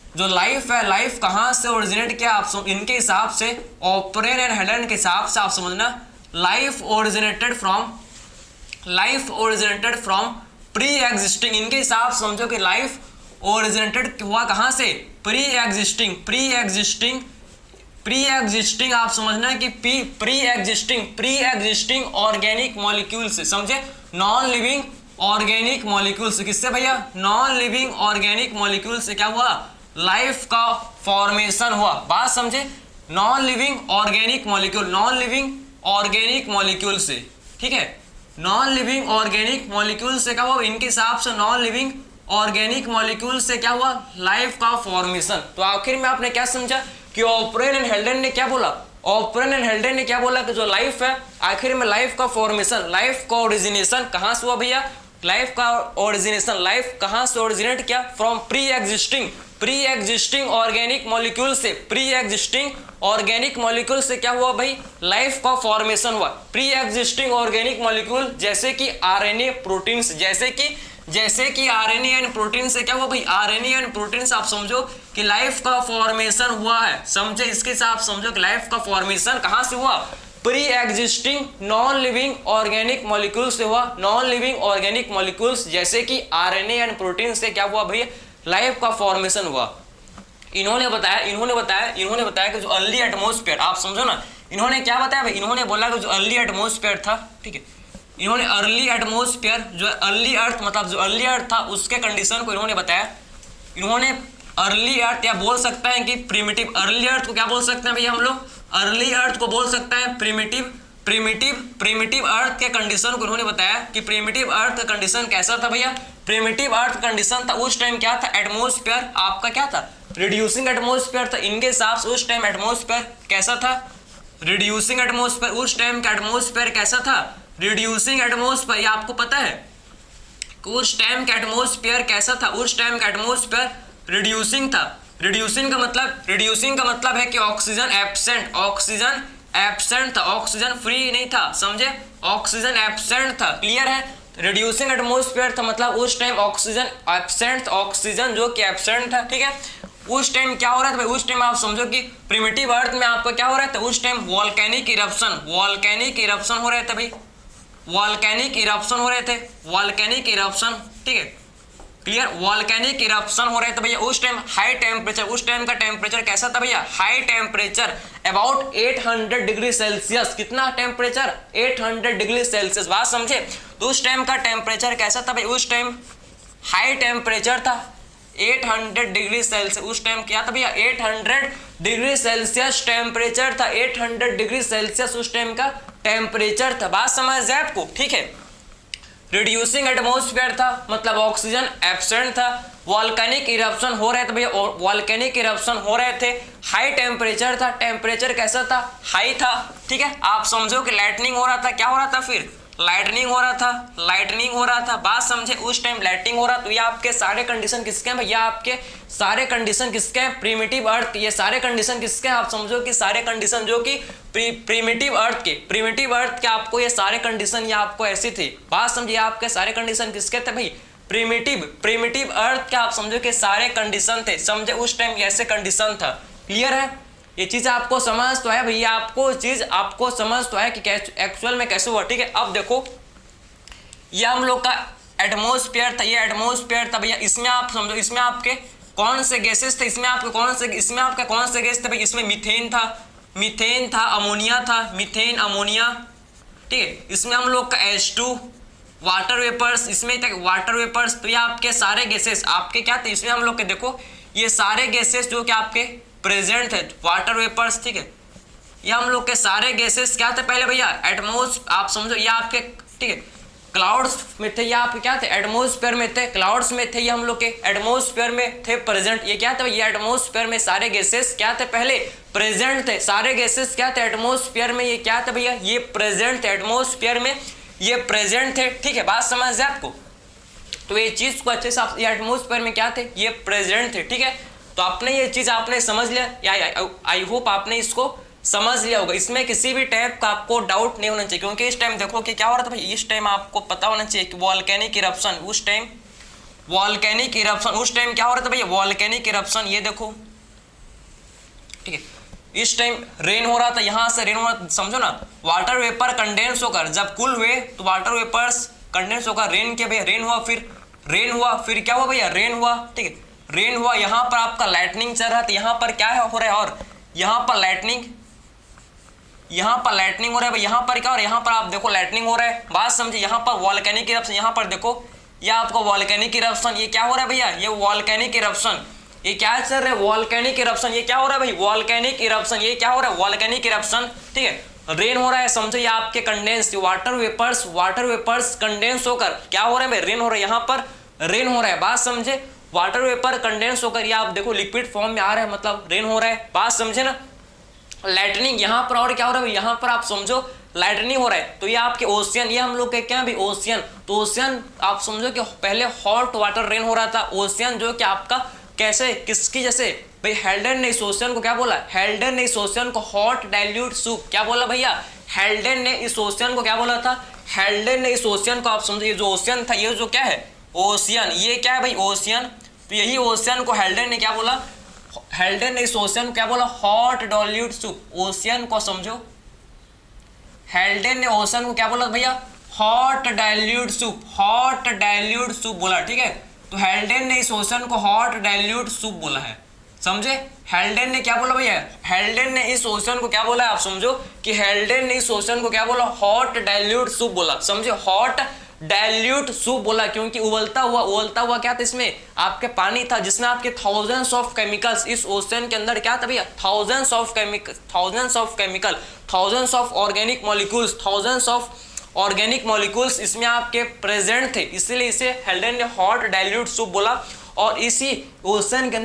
लाइफ कहाँ से ओरिजिनेट किया। आप इनके हिसाब से ऑपरेन एंड हेडन के हिसाब से आप समझना life originated from pre existing, इनके हिसाब से समझो कि लाइफ ओरिजिनेटेड हुआ कहाँ से, प्री एग्जिस्टिंग आप समझना कि प्री एग्जिस्टिंग ऑर्गेनिक मॉलिक्यूल से, समझे, नॉन लिविंग ऑर्गेनिक मॉलिक्यूल से। किससे भैया, नॉन लिविंग ऑर्गेनिक मॉलिक्यूल से क्या हुआ, लाइफ का फॉर्मेशन हुआ। बात समझे, नॉन लिविंग ऑर्गेनिक मॉलिक्यूल से। ठीक है, नॉन लिविंग ऑर्गेनिक मॉलिक्यूल से क्या हुआ, इनके हिसाब से नॉन लिविंग ऑर्गेनिक मॉलिक्यूल से क्या हुआ, लाइफ का फॉर्मेशन। तो आखिर में आपने क्या समझा कि ऑपरेन एंड हेल्डन ने क्या बोला, कि जो लाइफ है आखिर में लाइफ का फॉर्मेशन, लाइफ का ओरिजिनेशन कहाँ से हुआ भैया, लाइफ कहाँ से ओरिजिनेट किया, from pre existing organic molecule से। प्री एग्जिस्टिंग ऑर्गेनिक मॉलिक्यूल से क्या हुआ भाई, लाइफ का फॉर्मेशन हुआ। प्री एग्जिस्टिंग ऑर्गेनिक मॉलिक्यूल जैसे कि आरएनए प्रोटीन्स, जैसे कि आरएनए एंड प्रोटीन से क्या हुआ भाई, आरएनए एंड प्रोटीन से आप समझो कि लाइफ का फॉर्मेशन हुआ है। समझे, इसके साथ समझो कि लाइफ का फॉर्मेशन कहाँ से हुआ, pre existing non living organic molecule से हुआ। नॉन लिविंग ऑर्गेनिक मॉलिक्यूल्स जैसे कि आरएनए एंड प्रोटीन से क्या हुआ भैया, लाइफ का फॉर्मेशन हुआ। इन्होंने बताया कि जो अर्ली एटमॉस्फेयर, आप समझो ना, इन्होंने क्या बताया भाई, इन्होंने बोला कि जो अर्ली एटमॉस्फेयर था, ठीक है, इन्होंने अर्ली एटमॉस्फेयर जो अर्ली अर्थ मतलब जो अर्ली अर्थ था उसके कंडीशन को इन्होंने बताया। इन्होंने अर्ली अर्थ या बोल सकते हैं कि प्रिमिटिव, अर्ली अर्थ को क्या बोल सकते हैं भैया हम लोग, अर्ली अर्थ को बोल सकते हैं प्रिमिटिव अर्थ के कंडीशन को इन्होंने बताया कि प्रिमिटिव अर्थ का कंडीशन कैसा था भैया। प्रिमिटिव अर्थ कंडीशन था उस टाइम क्या था, एटमॉस्फेयर आपका क्या था, रिड्यूसिंग एटमॉस्फेयर था। इनके हिसाब से उस टाइम एटमॉस्फेयर कैसा था, रिड्यूसिंग एटमॉस्फेयर। उस टाइम का एटमॉस्फेयर कैसा था, रिड्यूसिंग एटमॉस्फेयर। ये आपको पता है कि उस टाइम का एटमॉस्फेयर कैसा था, उस टाइम का एटमॉस्फेयर रिड्यूसिंग था। रिड्यूसिंग का मतलब है कि ऑक्सीजन एब्सेंट था, ऑक्सीजन फ्री नहीं था, समझे, ऑक्सीजन एब्सेंट था। क्लियर है। रिड्यूसिंग एटमॉस्फेयर था मतलब उस टाइम ऑक्सीजन एब्सेंट, ऑक्सीजन जो कि एब्सेंट था। ठीक है, उस टाइम क्या हो रहा था भाई, उस टाइम आप समझो कि प्रिमिटिव अर्थ में आपका क्या हो रहा था, उस टाइम वॉल्केनिक इरप्शन हो रहे थे भाई, वॉल्केनिक इरप्शन। ठीक है, क्लियर, वॉल्केनिक इरप्शन हो रहे थे भैया उस टाइम हाई टेम्परेचर, उस टाइम का टेम्परेचर कैसा था भैया, high temperature about 800 degree Celsius, कितना टेम्परेचर 800 डिग्री सेल्सियस, बात समझे। तो उस टाइम का टेम्परेचर कैसा था भाई, उस टाइम हाई टेम्परेचर था 800 डिग्री सेल्सियस, उस टाइम क्या था भैया 800 डिग्री सेल्सियस टेम्परेचर था, 800 डिग्री सेल्सियस उस टाइम का टेम्परेचर था, बात समझ जाए आपको, ठीक है। रिड्यूसिंग एटमॉस्फेयर था, मतलब ऑक्सीजन एब्सेंट था, वॉल्केनिक इरप्शन हो रहे थे भैया, वॉल्केनिक इरप्शन हो रहे थे, हाई टेम्परेचर था, टेम्परेचर कैसा था, हाई था, ठीक है। आप समझो कि लाइटनिंग हो रहा था, क्या हो रहा था फिर, लाइटनिंग हो रहा था, लाइटनिंग हो रहा था, बात समझे, उस टाइम लाइटनिंग हो रहा। तो ये आपके सारे कंडीशन किसके हैं भैया, आपके सारे कंडीशन किसके हैं, प्रिमिटिव अर्थ, ये सारे कंडीशन किसके हैं, आप समझो कि सारे कंडीशन जो कि प्रिमिटिव अर्थ के आपको ये सारे कंडीशन ये आपको ऐसी थी, बात समझिए, आपके सारे कंडीशन किसके थे भाई, प्रिमिटिव अर्थ के आप समझो कि सारे कंडीशन थे, समझे, उस टाइम ऐसे कंडीशन था। क्लियर है, ये चीज आपको समझ तो है भैया, आपको चीज आपको समझ तो है कि एक्चुअल में कैसे हुआ, ठीक है। अब देखो ये हम लोग का एटमॉस्फेयर था, ये एटमॉस्फेयर था भैया, इसमें आप समझो इसमें आपके कौन से गैसेस थे, इसमें आपके कौन से गैस थे भाई, इसमें मीथेन था, अमोनिया था, मीथेन अमोनिया, ठीक है। इसमें हम लोग का H2 वाटर वेपर्स, इसमें तक वाटर वेपर्स, तो ये आपके सारे गैसेस आपके क्या थे, इसमें हम लोग के देखो ये सारे गैसेस जो कि आपके प्रेजेंट थे, वाटर वेपर्स, ठीक है। ये हम लोग के सारे गैसेस क्या थे पहले भैया, एटमॉस्फेयर, आप समझो ये आपके, ठीक है, क्लाउड्स में थे, ये आपके क्या थे, एटमॉस्फेयर में थे, क्लाउड्स में थे, ये हम लोग के एटमॉस्फेयर में थे प्रेजेंट, ये क्या थे, ये एटमॉस्फेयर में सारे गैसेस क्या थे, पहले प्रेजेंट थे, सारे गैसेस क्या थे एटमॉस्फेयर में, ये क्या थे भैया, ये प्रेजेंट थे एटमॉस्फेयर में, ये प्रेजेंट थे, ठीक है, बात समझ जाए आपको। तो ये चीज को अच्छे से ये एटमॉस्फेयर में क्या थे, ये प्रेजेंट थे, ठीक है। तो आपने ये चीज आपने समझ लिया, या आई होप आपने इसको समझ लिया होगा, इसमें किसी भी टाइप का आपको डाउट नहीं होना चाहिए, क्योंकि इस टाइम देखो कि क्या हो रहा था भाई, इस टाइम आपको पता होना चाहिए कि वॉल्केनिक इरप्शन, उस टाइम वॉल्केनिक इरप्शन, उस टाइम क्या हो रहा था भैया, वॉल्केनिक इरप्शन, ये देखो, ठीक है, इस टाइम रेन हो रहा था, यहां से रेन हो रहा था, समझो ना, वाटर वेपर कंडेंस होकर जब कूल हुए तो वाटर वेपर्स कंडेंस होकर रेन के भैया, रेन हुआ, फिर क्या हुआ भैया, रेन हुआ, ठीक है, रेन हुआ, यहाँ पर आपका लाइटनिंग चल रहा था, यहाँ पर क्या हो रहा है, और यहाँ पर लाइटनिंग हो रहा है भाई, यहाँ पर क्या हो रहा है, यहाँ पर आप देखो लाइटनिंग हो रहा है, बात समझे, यहाँ पर वॉल्केनिक इरप्शन, यहाँ पर देखो ये आपको वॉल्केनिक इरप्शन, ये क्या हो रहा है भैया, ये वॉल्केनिक इरप्शन, ये क्या चल रहा है, वॉल्केनिक इरप्शन, ये क्या हो रहा है भाई, वॉल्केनिक इरप्शन, ये क्या हो रहा है, वॉल्केनिक इरप्शन, ठीक है। रेन हो रहा है, समझो ये आपके कंडेंस वाटर वेपर्स कंडेंस होकर क्या हो रहा है भाई, रेन हो रहा है, यहाँ पर रेन हो रहा है, बात समझे, वाटर वेपर कंडेंस होकर ये आप देखो लिक्विड फॉर्म में आ रहा है, मतलब रेन हो रहा है, बात समझे ना। लाइटनिंग यहाँ पर, और क्या हो रहा है, यहाँ पर आप समझो लाइटनिंग हो रहा है, तो ये आपके ओशियन, ये हम लोग के क्या भी ओशियन, तो ओशियन आप समझो कि पहले हॉट वाटर रेन हो रहा था, ओशियन जो कि आपका कैसे, किसकी जैसे भाई, हेल्डन ने इस ओशियन को क्या बोला, हेल्डन ने इस ओशियन को हॉट डाइल्यूट सूप, क्या बोला भैया, हेल्डन ने इस ओशियन को क्या बोला था, हेल्डन ने इस ओशियन को आप समझो, ये जो ओशियन था, ये जो क्या है ओशियन, ये क्या है भाई ओशियन, तो यही ओशियन को हेल्डन ने क्या बोला, हेल्डन ने इस ओशियन को क्या बोला, हॉट डाइल्यूट सूप, ओशियन को समझो, हेल्डन ने ओशियन को क्या बोला भैया, हॉट डाइल्यूट सूप बोला, ठीक है। तो हेल्डन ने इस ओशियन को हॉट डाइल्यूट सूप बोला है, समझे, हेल्डन ने क्या बोला भैया, हेल्डन ने इस ओशियन को क्या बोला है, आप समझो कि हेल्डन ने इस ओशियन को क्या बोला, हॉट डाइल्यूट सूप बोला, समझे, हॉट डाइल्यूट सूप बोला, क्योंकि उबलता हुआ क्या था, इसमें आपके पानी था, जिसमें आपके थाउजेंड्स ऑफ केमिकल्स, इस ओशन के अंदर क्या था भैया, thousands of chemical, thousands of organic molecules इसमें आपके प्रेजेंट थे, इसलिए इसे हेल्डन ने हॉट डाइल्यूट सूप बोला। और इसी ओशन के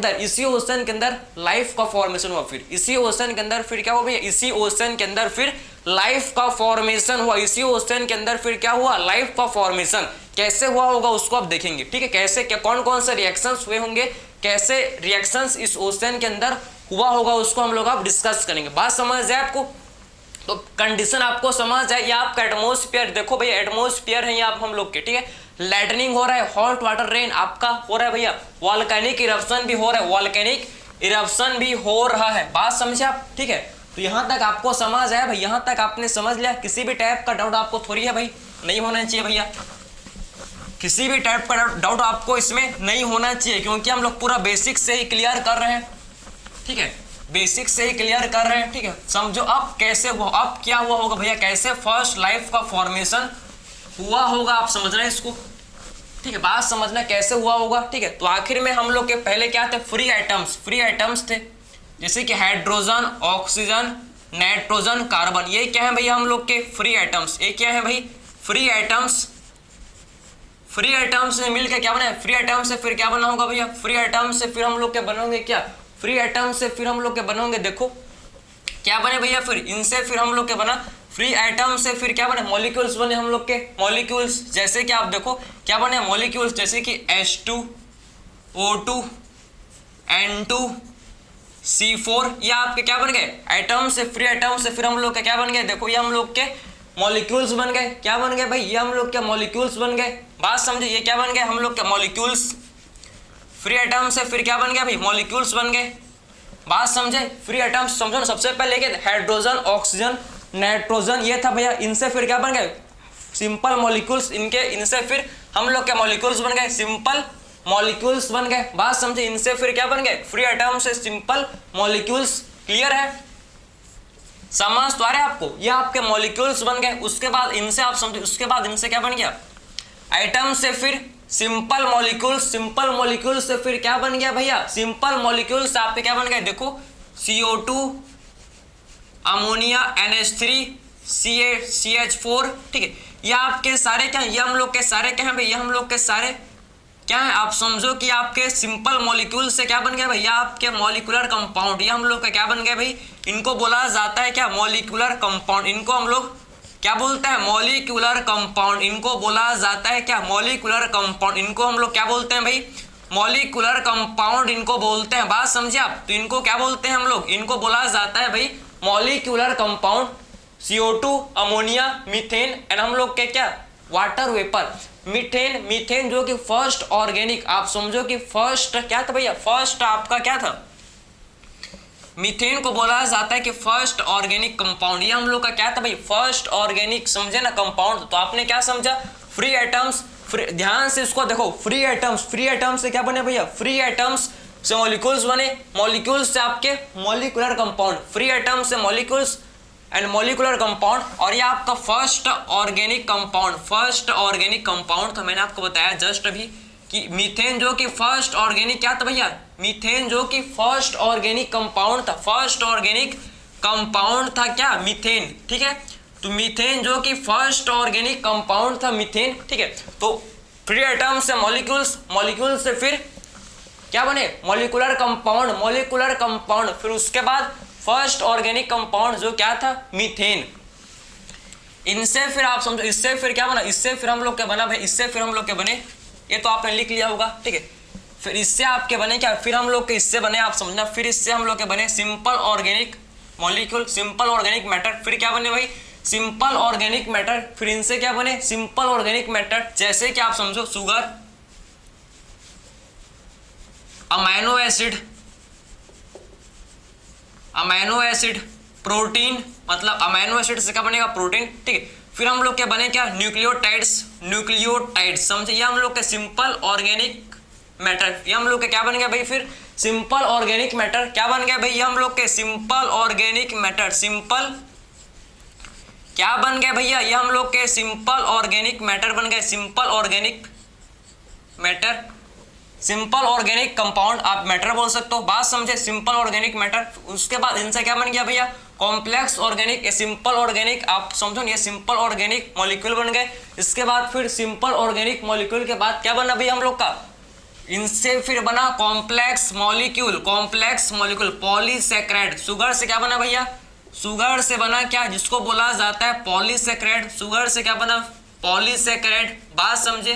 अंदर लाइफ का फॉर्मेशन हुआ, फिर इसी ओशन के अंदर फिर क्या हुआ भैया, इसी ओशन के अंदर फिर लाइफ का फॉर्मेशन हुआ, इसी ओशन के अंदर फिर क्या हुआ, लाइफ का फॉर्मेशन। कैसे हुआ होगा उसको आप देखेंगे, ठीक है, कैसे क्या कौन से रिएक्शंस हुए होंगे, कैसे रिएक्शंस इस ओशन के अंदर हुआ होगा, उसको हम लोग आप डिस्कस करेंगे। बात समझ जाए आपको, तो कंडीशन आपको समझ जाए, ये आपका एटमॉस्फेयर देखो भैया, एटमॉस्फेयर है ये आप हम लोग के, ठीक है, लाइटनिंग हो रहा है, हॉट वाटर रेन आपका हो रहा है भैया, वॉल्केनिक इरप्शन भी हो रहा है, बात समझे आप, ठीक है। तो यहाँ तक आपको समझ आया भाई, यहाँ तक आपने समझ लिया, किसी भी टाइप का डाउट आपको थोड़ी है भाई, नहीं होना चाहिए भैया। किसी भी टाइप का डाउट आपको इसमें नहीं होना चाहिए, क्योंकि हम लोग पूरा बेसिक से ही क्लियर कर रहे हैं, ठीक है, बेसिक से ही क्लियर कर रहे हैं, ठीक है। समझो अब कैसे हुआ, अब क्या हुआ होगा भैया, कैसे फर्स्ट लाइफ का फॉर्मेशन हुआ होगा, आप समझ रहे हैं इसको, ठीक है, बात समझना कैसे हुआ होगा, ठीक है। तो आखिर में हम लोग के पहले क्या थे, फ्री एटम्स थे, जैसे कि हाइड्रोजन, ऑक्सीजन, नाइट्रोजन, कार्बन, ये क्या है भैया हम लोग के फ्री एटम्स। ये क्या है भाई, फ्री एटम्स से मिलकर क्या बना, फ्री एटम से फिर क्या बना होगा भैया, फ्री एटम से फिर हम लोग के बनोगे क्या, फ्री एटम से फिर हम लोग के बनोगे, देखो क्या बने भैया, फिर इनसे फिर हम लोग के बना फ्री एटम से फिर क्या बने, मॉलिक्यूल्स बने हम लोग के, मॉलिक्यूल्स जैसे कि आप देखो क्या बने मॉलिक्यूल्स, जैसे कि H2, O2, N2, C4, ये आपके क्या बन गए, एटम से, फ्री एटम से फिर हम लोग के क्या बन गए, देखो ये हम लोग के मॉलिक्यूल्स बन गए, क्या बन गए भाई, ये हम लोग के मॉलिक्यूल्स बन गए, बात समझे, ये क्या बन गए हम लोग के मॉलिक्यूल्स, फ्री एटम से फिर क्या बन गया भाई, मॉलिक्यूल्स बन गए, बात समझे, फ्री एटम्स समझो ना, सबसे पहले लेके हाइड्रोजन, ऑक्सीजन, नाइट्रोजन, ये था भैया, इनसे फिर क्या बन गए, सिंपल मॉलिक्यूल्स, इनसे फिर हम लोग के मॉलिक्यूल्स बन गए, सिंपल मॉलिक्यूल्स बन गए, बात समझे, इनसे फिर क्या बन गए, फ्री एटम से सिंपल मॉलिक्यूल्स, क्लियर है, समझ तो आ रहा है आपको, ये आपके मॉलिक्यूल्स बन गए, उसके बाद इनसे आप समझो, उसके बाद इनसे क्या बन गया, एटम से फिर सिंपल मॉलिक्यूल से फिर क्या बन गया भैया, सिंपल मॉलिक्यूल से आपके क्या बन गए, देखो CO2, अमोनिया, NH3, CH4, ठीक है, ये आपके सारे क्या, ये हम लोग के सारे क्या हैं भाई, ये हम लोग के सारे क्या है, आप समझो कि आपके सिंपल मॉलिक्यूल से क्या बन गया भैया, आपके मॉलिक्यूलर कंपाउंड, ये हम लोग का क्या बन गया भाई, इनको बोला जाता है क्या, मॉलिक्यूलर कंपाउंड, इनको हम लोग क्या बोलते हैं, मॉलिक्यूलर कंपाउंड, इनको बोला जाता है क्या, मॉलिक्यूलर कंपाउंड, इनको हम लोग क्या बोलते हैं भाई, मॉलिक्यूलर कंपाउंड इनको बोलते हैं, बात समझे आप, तो इनको क्या बोलते हैं हम लोग, इनको बोला जाता है भाई molecular compound, CO2, ammonia, methane, and हम लोग के क्या, वाटर वेपर, मीथेन जो कि फर्स्ट ऑर्गेनिक, आप समझो कि फर्स्ट क्या था भैया, फर्स्ट आपका क्या था, मीथेन को बोला जाता है कि फर्स्ट ऑर्गेनिक कंपाउंड, ये हम लोग का क्या था भाई, फर्स्ट ऑर्गेनिक, समझे ना, कंपाउंड, तो आपने क्या समझा, फ्री एटम्स, ध्यान से इसको देखो, फ्री एटम्स से क्या बने भैया, फ्री एटम्स से मॉलिक्यूल्स बने, मॉलिक्यूल्स से आपके मॉलिक्यूलर कंपाउंड, फ्री एटम्स से मॉलिक्यूल्स एंड मॉलिक्यूलर कंपाउंड, और ये आपका फर्स्ट ऑर्गेनिक कंपाउंड, तो मैंने आपको बताया जस्ट अभी कि मीथेन जो कि फर्स्ट ऑर्गेनिक क्या था भैया, मीथेन जो कि फर्स्ट ऑर्गेनिक कंपाउंड था, फर्स्ट ऑर्गेनिक कंपाउंड था क्या, मीथेन, ठीक है, तो मीथेन जो कि फर्स्ट ऑर्गेनिक कंपाउंड था, मीथेन, ठीक है, तो फ्री एटम से मॉलिक्यूल्स से फिर क्या बने, मॉलिक्यूलर कंपाउंड, फिर उसके बाद फर्स्ट ऑर्गेनिक कंपाउंड जो क्या था, मीथेन, इनसे फिर आप समझो, इससे फिर क्या बना, इससे फिर हम लोग क्या बना भाई, इससे फिर हम लोग क्या बने, ये तो आपने लिख लिया होगा, ठीक है, फिर इससे आपके बने क्या, फिर हम लोग के इससे बने, आप समझना, फिर इससे हम लोग के बने simple organic molecule, simple organic matter, फिर क्या बने भाई, सिंपल ऑर्गेनिक मैटर, फिर इनसे क्या बने, सिंपल ऑर्गेनिक मैटर, जैसे कि आप समझो शुगर, अमाइनो एसिड, प्रोटीन, मतलब अमाइनो एसिड से क्या बनेगा, प्रोटीन, ठीक है, फिर हम लोग क्या बने क्या, न्यूक्लियोटाइड्स, समझे, ये हम लोग के सिंपल ऑर्गेनिक मैटर, ये हम लोग के क्या बन गया भाई, फिर सिंपल ऑर्गेनिक मैटर, क्या बन गया भाई, ये हम लोग के सिंपल ऑर्गेनिक मैटर, सिंपल क्या बन गया भैया, ये हम लोग के सिंपल ऑर्गेनिक मैटर बन गए, simple organic matter, simple organic compound, आप मैटर बोल सकते हो, बात समझे, सिंपल ऑर्गेनिक मैटर, उसके बाद इनसे क्या बन गया भैया, कॉम्प्लेक्स ऑर्गेनिक, ये सिंपल ऑर्गेनिक, आप समझो, ये सिंपल ऑर्गेनिक मॉलिक्यूल बन गए, इसके बाद फिर सिंपल ऑर्गेनिक मॉलिक्यूल के बाद क्या बना भैया हम लोग का, इनसे फिर बना कॉम्प्लेक्स मॉलिक्यूल, पॉलीसैकेराइड, शुगर से क्या बना भैया, शुगर से बना क्या, जिसको बोला जाता है पॉलीसैकेराइड, शुगर से क्या बना, पॉलीसैकेराइड, बात समझे,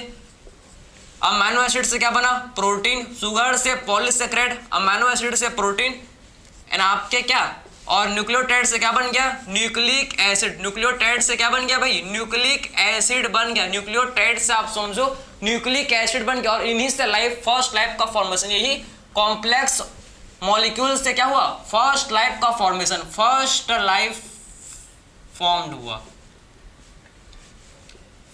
अमाइनो एसिड से क्या बना, प्रोटीन, शुगर से पॉलीसैकेराइड, अमाइनो एसिड से प्रोटीन, एंड आपके क्या, और न्यूक्लियोटाइड से क्या बन गया, न्यूक्लिक एसिड, न्यूक्लियोटाइड से क्या बन गया भाई, न्यूक्लिक एसिड बन गया, न्यूक्लियोटाइड से आप समझो न्यूक्लिक एसिड बन गया, और इन्हीं से फर्स्ट लाइफ का फॉर्मेशन, यही कॉम्प्लेक्स मॉलिक्यूल से क्या हुआ, फर्स्ट लाइफ का फॉर्मेशन, फर्स्ट लाइफ फॉर्म्ड हुआ,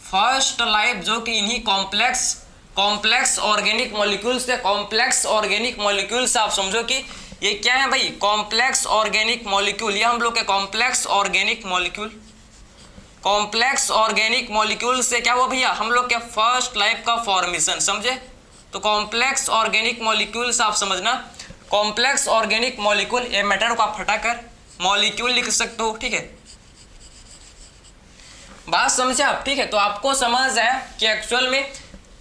फर्स्ट लाइफ जो कि इन्हीं कॉम्प्लेक्स ऑर्गेनिक मॉलिक्यूल्स से, कॉम्प्लेक्स ऑर्गेनिक मॉलिक्यूल्स आप समझो कि ये क्या है भाई, कॉम्प्लेक्स ऑर्गेनिक मॉलिक्यूल, ये हम लोग के complex organic molecule, complex organic molecule से क्या हुआ भैया, हम लोग के फर्स्ट लाइफ का फॉर्मेशन, समझे। तो कॉम्प्लेक्स ऑर्गेनिक मॉलिक्यूल्स आप समझना, कॉम्प्लेक्स ऑर्गेनिक मॉलिक्यूल, ये मैटर को आप हटाकर मॉलिक्यूल लिख सकते हो, ठीक है। बात समझे आप, ठीक है। तो आपको समझ आया कि एक्चुअल में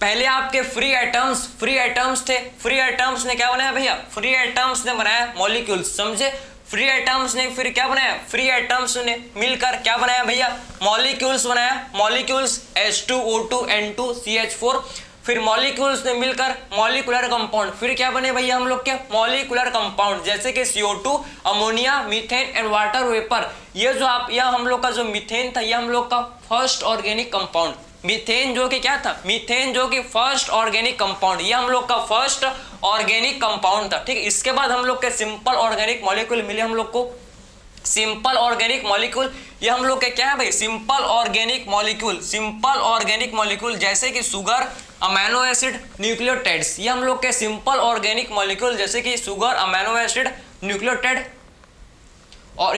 पहले आपके फ्री एटम्स थे, फ्री एटम्स ने क्या बनाया भैया, फ्री एटम्स ने बनाया मॉलिक्यूल्स, समझे। फ्री एटम्स ने फिर क्या बनाया, फ्री एटम्स ने मिलकर क्या बनाया भैया, मॉलिक्यूल्स बनाया, मॉलिक्यूल्स H2O2 N2 CH4, फिर मॉलिक्यूल्स ने मिलकर मॉलिकुलर कंपाउंड, फिर क्या बने भैया हम लोग के मॉलिकुलर कंपाउंड, जैसे कि CO2, ammonia, methane and water vapour. ये जो आप, यह हम लोग का जो मीथेन था, यह हम लोग का फर्स्ट ऑर्गेनिक कंपाउंड, मीथेन जो कि क्या था, मीथेन जो कि फर्स्ट ऑर्गेनिक कंपाउंड, ये हम लोग का फर्स्ट ऑर्गेनिक कंपाउंड था, ठीक है। इसके बाद हम लोग के सिंपल ऑर्गेनिक मॉलिक्यूल मिले हम लोग को, सिंपल ऑर्गेनिक मॉलिक्यूल, ये हम लोग के क्या है भाई, simple organic molecule, simple organic molecule, जैसे कि शुगर, अमीनो एसिड, न्यूक्लियोटाइड्स, ये हम लोग के सिंपल ऑर्गेनिक मॉलिक्यूल, जैसे कि शुगर, अमीनो एसिड, न्यूक्लियोटाइड